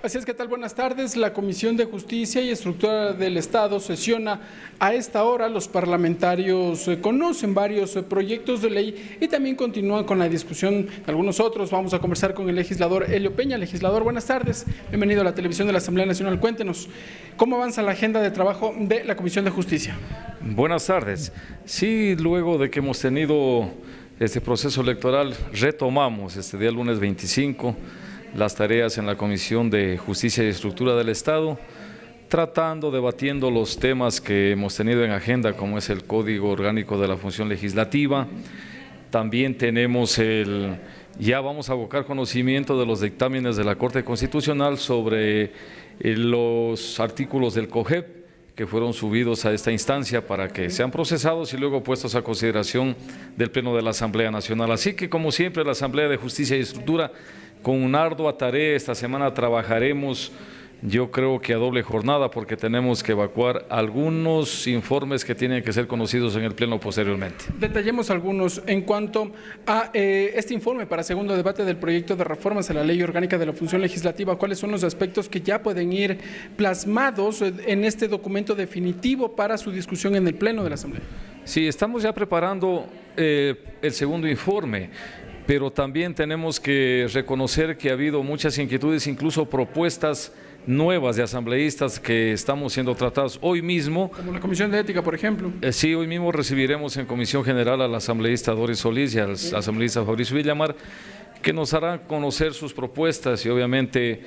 Así es, ¿qué tal? Buenas tardes. La Comisión de Justicia y Estructura del Estado sesiona a esta hora. Los parlamentarios conocen varios proyectos de ley y también continúan con la discusión de algunos otros. Vamos a conversar con el legislador Helio Peña. Legislador, buenas tardes. Bienvenido a la televisión de la Asamblea Nacional. Cuéntenos, ¿cómo avanza la agenda de trabajo de la Comisión de Justicia? Buenas tardes. Sí, luego de que hemos tenido este proceso electoral, retomamos este día lunes 25 las tareas en la Comisión de Justicia y Estructura del Estado, debatiendo los temas que hemos tenido en agenda, como es el Código Orgánico de la Función Legislativa. También tenemos ya vamos a abocar conocimiento de los dictámenes de la Corte Constitucional sobre los artículos del COGEP, que fueron subidos a esta instancia para que sean procesados y luego puestos a consideración del Pleno de la Asamblea Nacional. Así que, como siempre, la Asamblea de Justicia y Estructura, con una ardua tarea, esta semana trabajaremos, yo creo que a doble jornada, porque tenemos que evacuar algunos informes que tienen que ser conocidos en el Pleno posteriormente. Detallemos algunos. En cuanto a este informe para segundo debate del proyecto de reformas a la Ley Orgánica de la Función Legislativa, ¿cuáles son los aspectos que ya pueden ir plasmados en este documento definitivo para su discusión en el Pleno de la Asamblea? Sí, estamos ya preparando el segundo informe, pero también tenemos que reconocer que ha habido muchas inquietudes, incluso propuestas nuevas de asambleístas que estamos siendo tratados hoy mismo. Como la Comisión de Ética, por ejemplo. Sí, hoy mismo recibiremos en Comisión General al asambleísta Doris Solís y al asambleísta Fabricio Villamar, que nos harán conocer sus propuestas y obviamente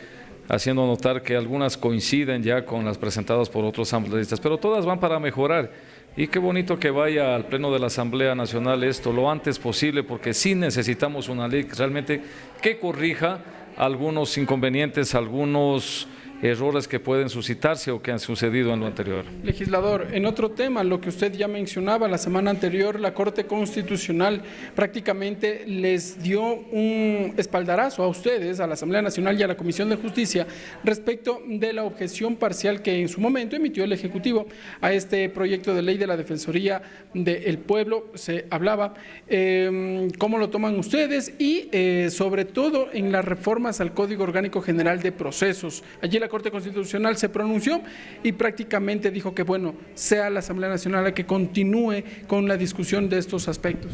haciendo notar que algunas coinciden ya con las presentadas por otros asambleístas, pero todas van para mejorar. Y qué bonito que vaya al Pleno de la Asamblea Nacional esto lo antes posible, porque sí necesitamos una ley realmente que corrija algunos inconvenientes, algunos errores que pueden suscitarse o que han sucedido en lo anterior. Legislador, en otro tema, lo que usted ya mencionaba, la semana anterior la Corte Constitucional prácticamente les dio un espaldarazo a ustedes, a la Asamblea Nacional y a la Comisión de Justicia respecto de la objeción parcial que en su momento emitió el Ejecutivo a este proyecto de ley de la Defensoría del Pueblo. Se hablaba cómo lo toman ustedes y sobre todo en las reformas al Código Orgánico General de Procesos. Allí la Corte Constitucional se pronunció y prácticamente dijo que bueno, sea la Asamblea Nacional la que continúe con la discusión de estos aspectos.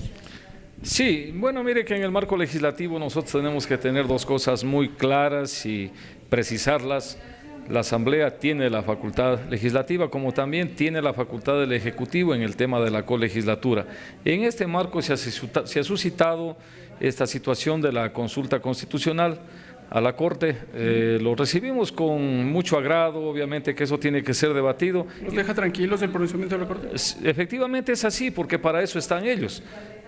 Sí, bueno, mire que en el marco legislativo nosotros tenemos que tener dos cosas muy claras y precisarlas. La Asamblea tiene la facultad legislativa, como también tiene la facultad del Ejecutivo en el tema de la colegislatura. En este marco se ha suscitado esta situación de la consulta constitucional a la Corte, lo recibimos con mucho agrado, obviamente que eso tiene que ser debatido. ¿Los deja tranquilos el pronunciamiento de la Corte? Efectivamente es así, porque para eso están ellos,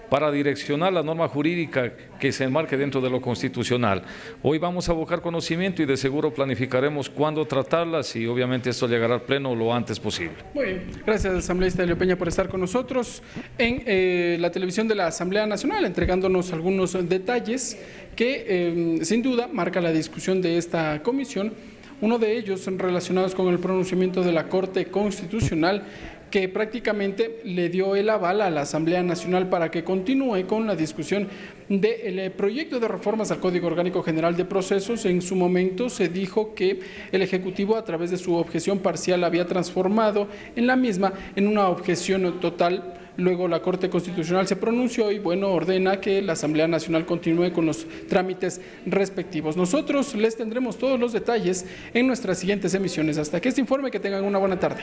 para direccionar la norma jurídica que se enmarque dentro de lo constitucional. Hoy vamos a buscar conocimiento y de seguro planificaremos cuándo tratarlas y obviamente esto llegará al Pleno lo antes posible. Muy bien, gracias asambleísta Elio Peña por estar con nosotros en la televisión de la Asamblea Nacional, entregándonos algunos detalles que sin duda marca la discusión de esta comisión, uno de ellos relacionados con el pronunciamiento de la Corte Constitucional que prácticamente le dio el aval a la Asamblea Nacional para que continúe con la discusión del proyecto de reformas al Código Orgánico General de Procesos. En su momento se dijo que el Ejecutivo a través de su objeción parcial había transformado en la misma en una objeción total. Luego la Corte Constitucional se pronunció y bueno, ordena que la Asamblea Nacional continúe con los trámites respectivos. Nosotros les tendremos todos los detalles en nuestras siguientes emisiones. Hasta que este informe, que tengan una buena tarde.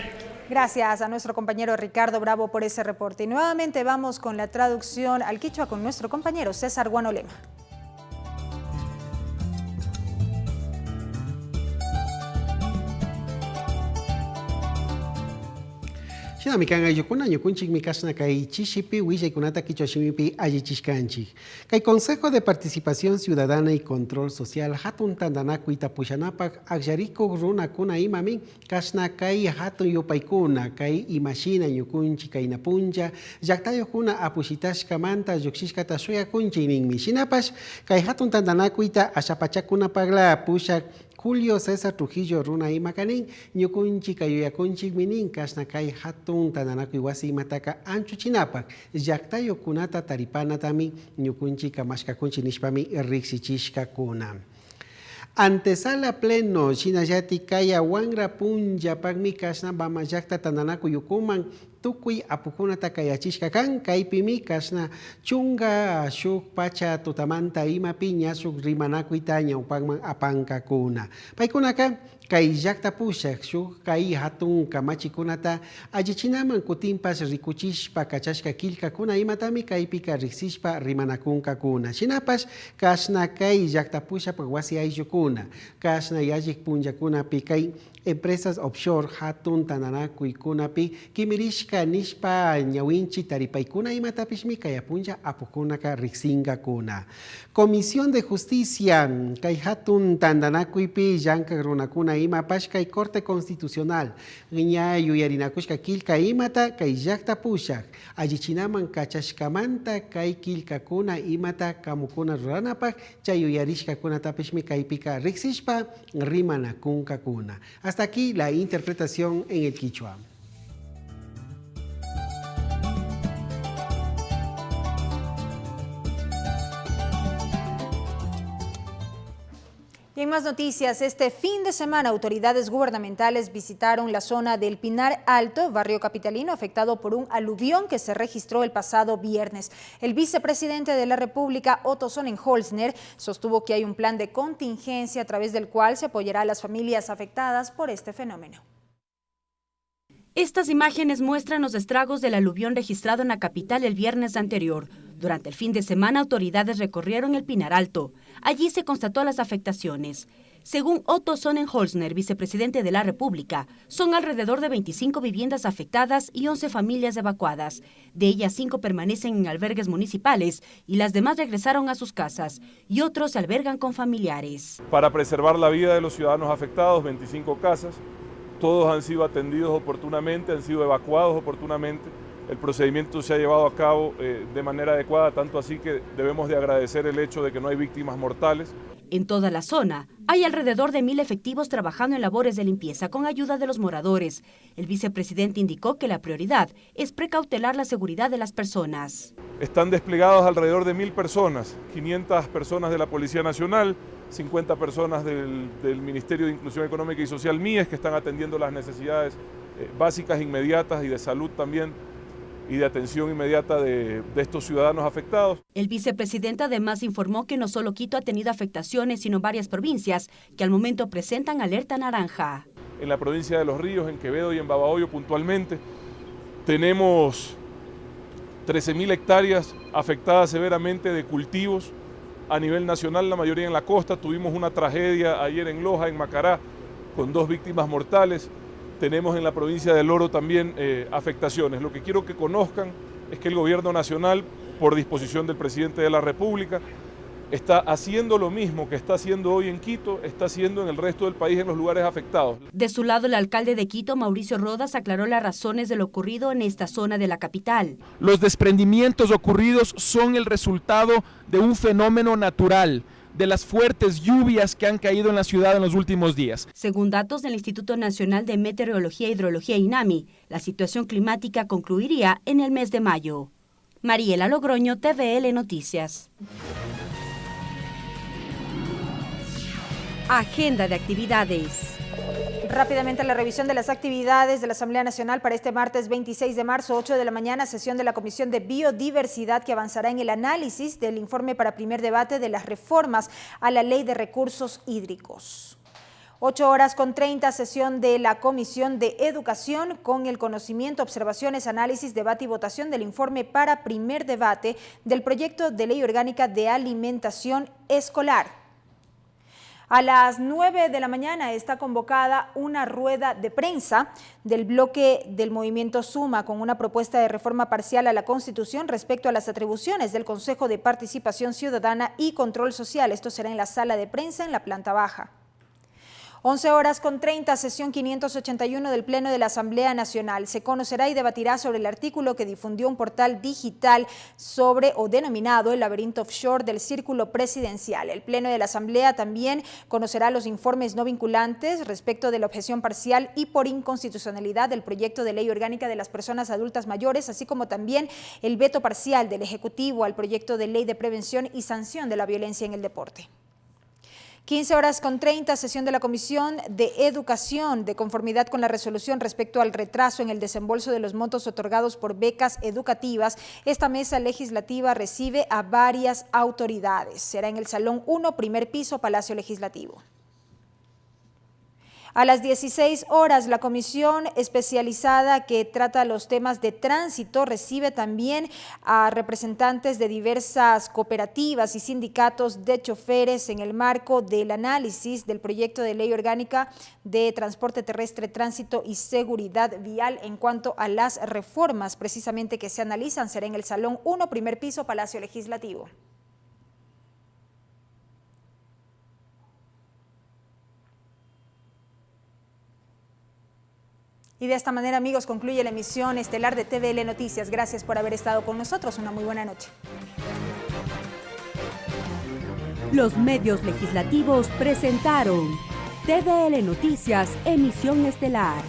Gracias a nuestro compañero Ricardo Bravo por ese reporte. Y nuevamente vamos con la traducción al quichua con nuestro compañero César Guanolema. Shina mikan ayukuna ñukunchik mikashna kay chishipi willaykunata kichwashimipi allichishkanchik. Kay Consejo de Participación Ciudadana y Control Social hatun tandanaku itapushanapaq akllariku runakuna imamin kashna kay hatun yupaykuna kay imashina ñukunchik kay napuncha llaqtayuqkuna apushitashkamanta lluqshishkata suyakunchik ninmi. Shinapash kay hatun tandanaku ita ashapachakunapaqla pushak Julio César Trujillo runa imakanin ñukunchik kayuyakunchik minin kashna kay hatun tananakuy wasi imataka anchuchinapak llaqtayuqkunata taripanatami ñukunchik kamashkakunchik nishpami riqsichishkakuna. Antesala pleno shinallati kaya wanra punllapaqmi kashna Bama llaqta tananakuy ukuman tukuy apukunata kayachishka kan kaypimi kashna chunga shuk pacha tutamanta imapi ñasuk rimanakuyta ñawpaqman apankakuna. Paykunaka kay llaqta pushaq shuk kay hatun kamachikunata allichinaman kutinpas rikuchishpa kachashka killkakuna imatami kaypika riqsishpa rimanakunkakuna. Shinapash kashna kay llaqta pushaq wasi ayllukuna kashna yallik punllakunapi kay empresas offshore hatun tananakuykunapi kimirishka nishpa ñawinchik taripaykuna imatapishmi kayapunlla apukunaka riqsinkakuna. Comisión de Justicia kay hatun tandanakuypi llank'aq runakuna imapash kay Corte Constitucional ña yuyarinakushka killka imata kay llaqta pushaq allichinaman kachashkamanta kay killkakuna imata kamukuna ruranapaq chay yuyarishkakunatapishmi kaypika riqsishpa rimanakunkakuna. Hasta aquí la interpretación en el quichua. Y Y en más noticias, este fin de semana autoridades gubernamentales visitaron la zona del Pinar Alto, barrio capitalino, afectado por un aluvión que se registró el pasado viernes. El vicepresidente de la República, Otto Sonnenholzner, sostuvo que hay un plan de contingencia a través del cual se apoyará a las familias afectadas por este fenómeno. Estas imágenes muestran los estragos del aluvión registrado en la capital el viernes anterior. Durante el fin de semana, autoridades recorrieron el Pinar Alto. Allí se constató las afectaciones. Según Otto Sonnenholzner, vicepresidente de la República, son alrededor de 25 viviendas afectadas y 11 familias evacuadas. De ellas, 5 permanecen en albergues municipales y las demás regresaron a sus casas, y otros se albergan con familiares. Para preservar la vida de los ciudadanos afectados, 25 casas, todos han sido atendidos oportunamente, han sido evacuados oportunamente. El procedimiento se ha llevado a cabo de manera adecuada, tanto así que debemos de agradecer el hecho de que no hay víctimas mortales. En toda la zona hay alrededor de 1.000 efectivos trabajando en labores de limpieza con ayuda de los moradores. El vicepresidente indicó que la prioridad es precautelar la seguridad de las personas. Están desplegados alrededor de 1.000 personas, 500 personas de la Policía Nacional, 50 personas del Ministerio de Inclusión Económica y Social MIES, que están atendiendo las necesidades básicas, inmediatas y de salud también, y de atención inmediata de estos ciudadanos afectados. El vicepresidente además informó que no solo Quito ha tenido afectaciones, sino varias provincias que al momento presentan alerta naranja. En la provincia de Los Ríos, en Quevedo y en Babahoyo puntualmente, tenemos 13.000 hectáreas afectadas severamente de cultivos a nivel nacional, la mayoría en la costa. Tuvimos una tragedia ayer en Loja, en Macará, con 2 víctimas mortales. Tenemos en la provincia del Oro también afectaciones. Lo que quiero que conozcan es que el gobierno nacional, por disposición del presidente de la República, está haciendo lo mismo que está haciendo hoy en Quito, está haciendo en el resto del país en los lugares afectados. De su lado, el alcalde de Quito, Mauricio Rodas, aclaró las razones de lo ocurrido en esta zona de la capital. Los desprendimientos ocurridos son el resultado de un fenómeno natural, de las fuertes lluvias que han caído en la ciudad en los últimos días. Según datos del Instituto Nacional de Meteorología e Hidrología INAMI, la situación climática concluiría en el mes de mayo. Mariela Logroño, TVL Noticias. Agenda de actividades. Rápidamente la revisión de las actividades de la Asamblea Nacional para este martes 26 de marzo, 8 de la mañana, sesión de la Comisión de Biodiversidad que avanzará en el análisis del informe para primer debate de las reformas a la Ley de Recursos Hídricos. 8:30, sesión de la Comisión de Educación con el conocimiento, observaciones, análisis, debate y votación del informe para primer debate del proyecto de ley orgánica de alimentación escolar. A las 9 de la mañana está convocada una rueda de prensa del bloque del Movimiento Suma con una propuesta de reforma parcial a la Constitución respecto a las atribuciones del Consejo de Participación Ciudadana y Control Social. Esto será en la sala de prensa en la planta baja. 11:30, sesión 581 del Pleno de la Asamblea Nacional. Se conocerá y debatirá sobre el artículo que difundió un portal digital sobre o denominado el laberinto offshore del Círculo Presidencial. El Pleno de la Asamblea también conocerá los informes no vinculantes respecto de la objeción parcial y por inconstitucionalidad del proyecto de ley orgánica de las personas adultas mayores, así como también el veto parcial del Ejecutivo al proyecto de ley de prevención y sanción de la violencia en el deporte. 15:30, sesión de la Comisión de Educación, de conformidad con la resolución respecto al retraso en el desembolso de los montos otorgados por becas educativas. Esta mesa legislativa recibe a varias autoridades. Será en el Salón 1, primer piso, Palacio Legislativo. A las 16 horas, la comisión especializada que trata los temas de tránsito recibe también a representantes de diversas cooperativas y sindicatos de choferes en el marco del análisis del proyecto de ley orgánica de transporte terrestre, tránsito y seguridad vial en cuanto a las reformas precisamente que se analizan. Será en el Salón 1, primer piso, Palacio Legislativo. Y de esta manera, amigos, concluye la emisión estelar de TVL Noticias. Gracias por haber estado con nosotros. Una muy buena noche. Los medios legislativos presentaron TVL Noticias, emisión estelar.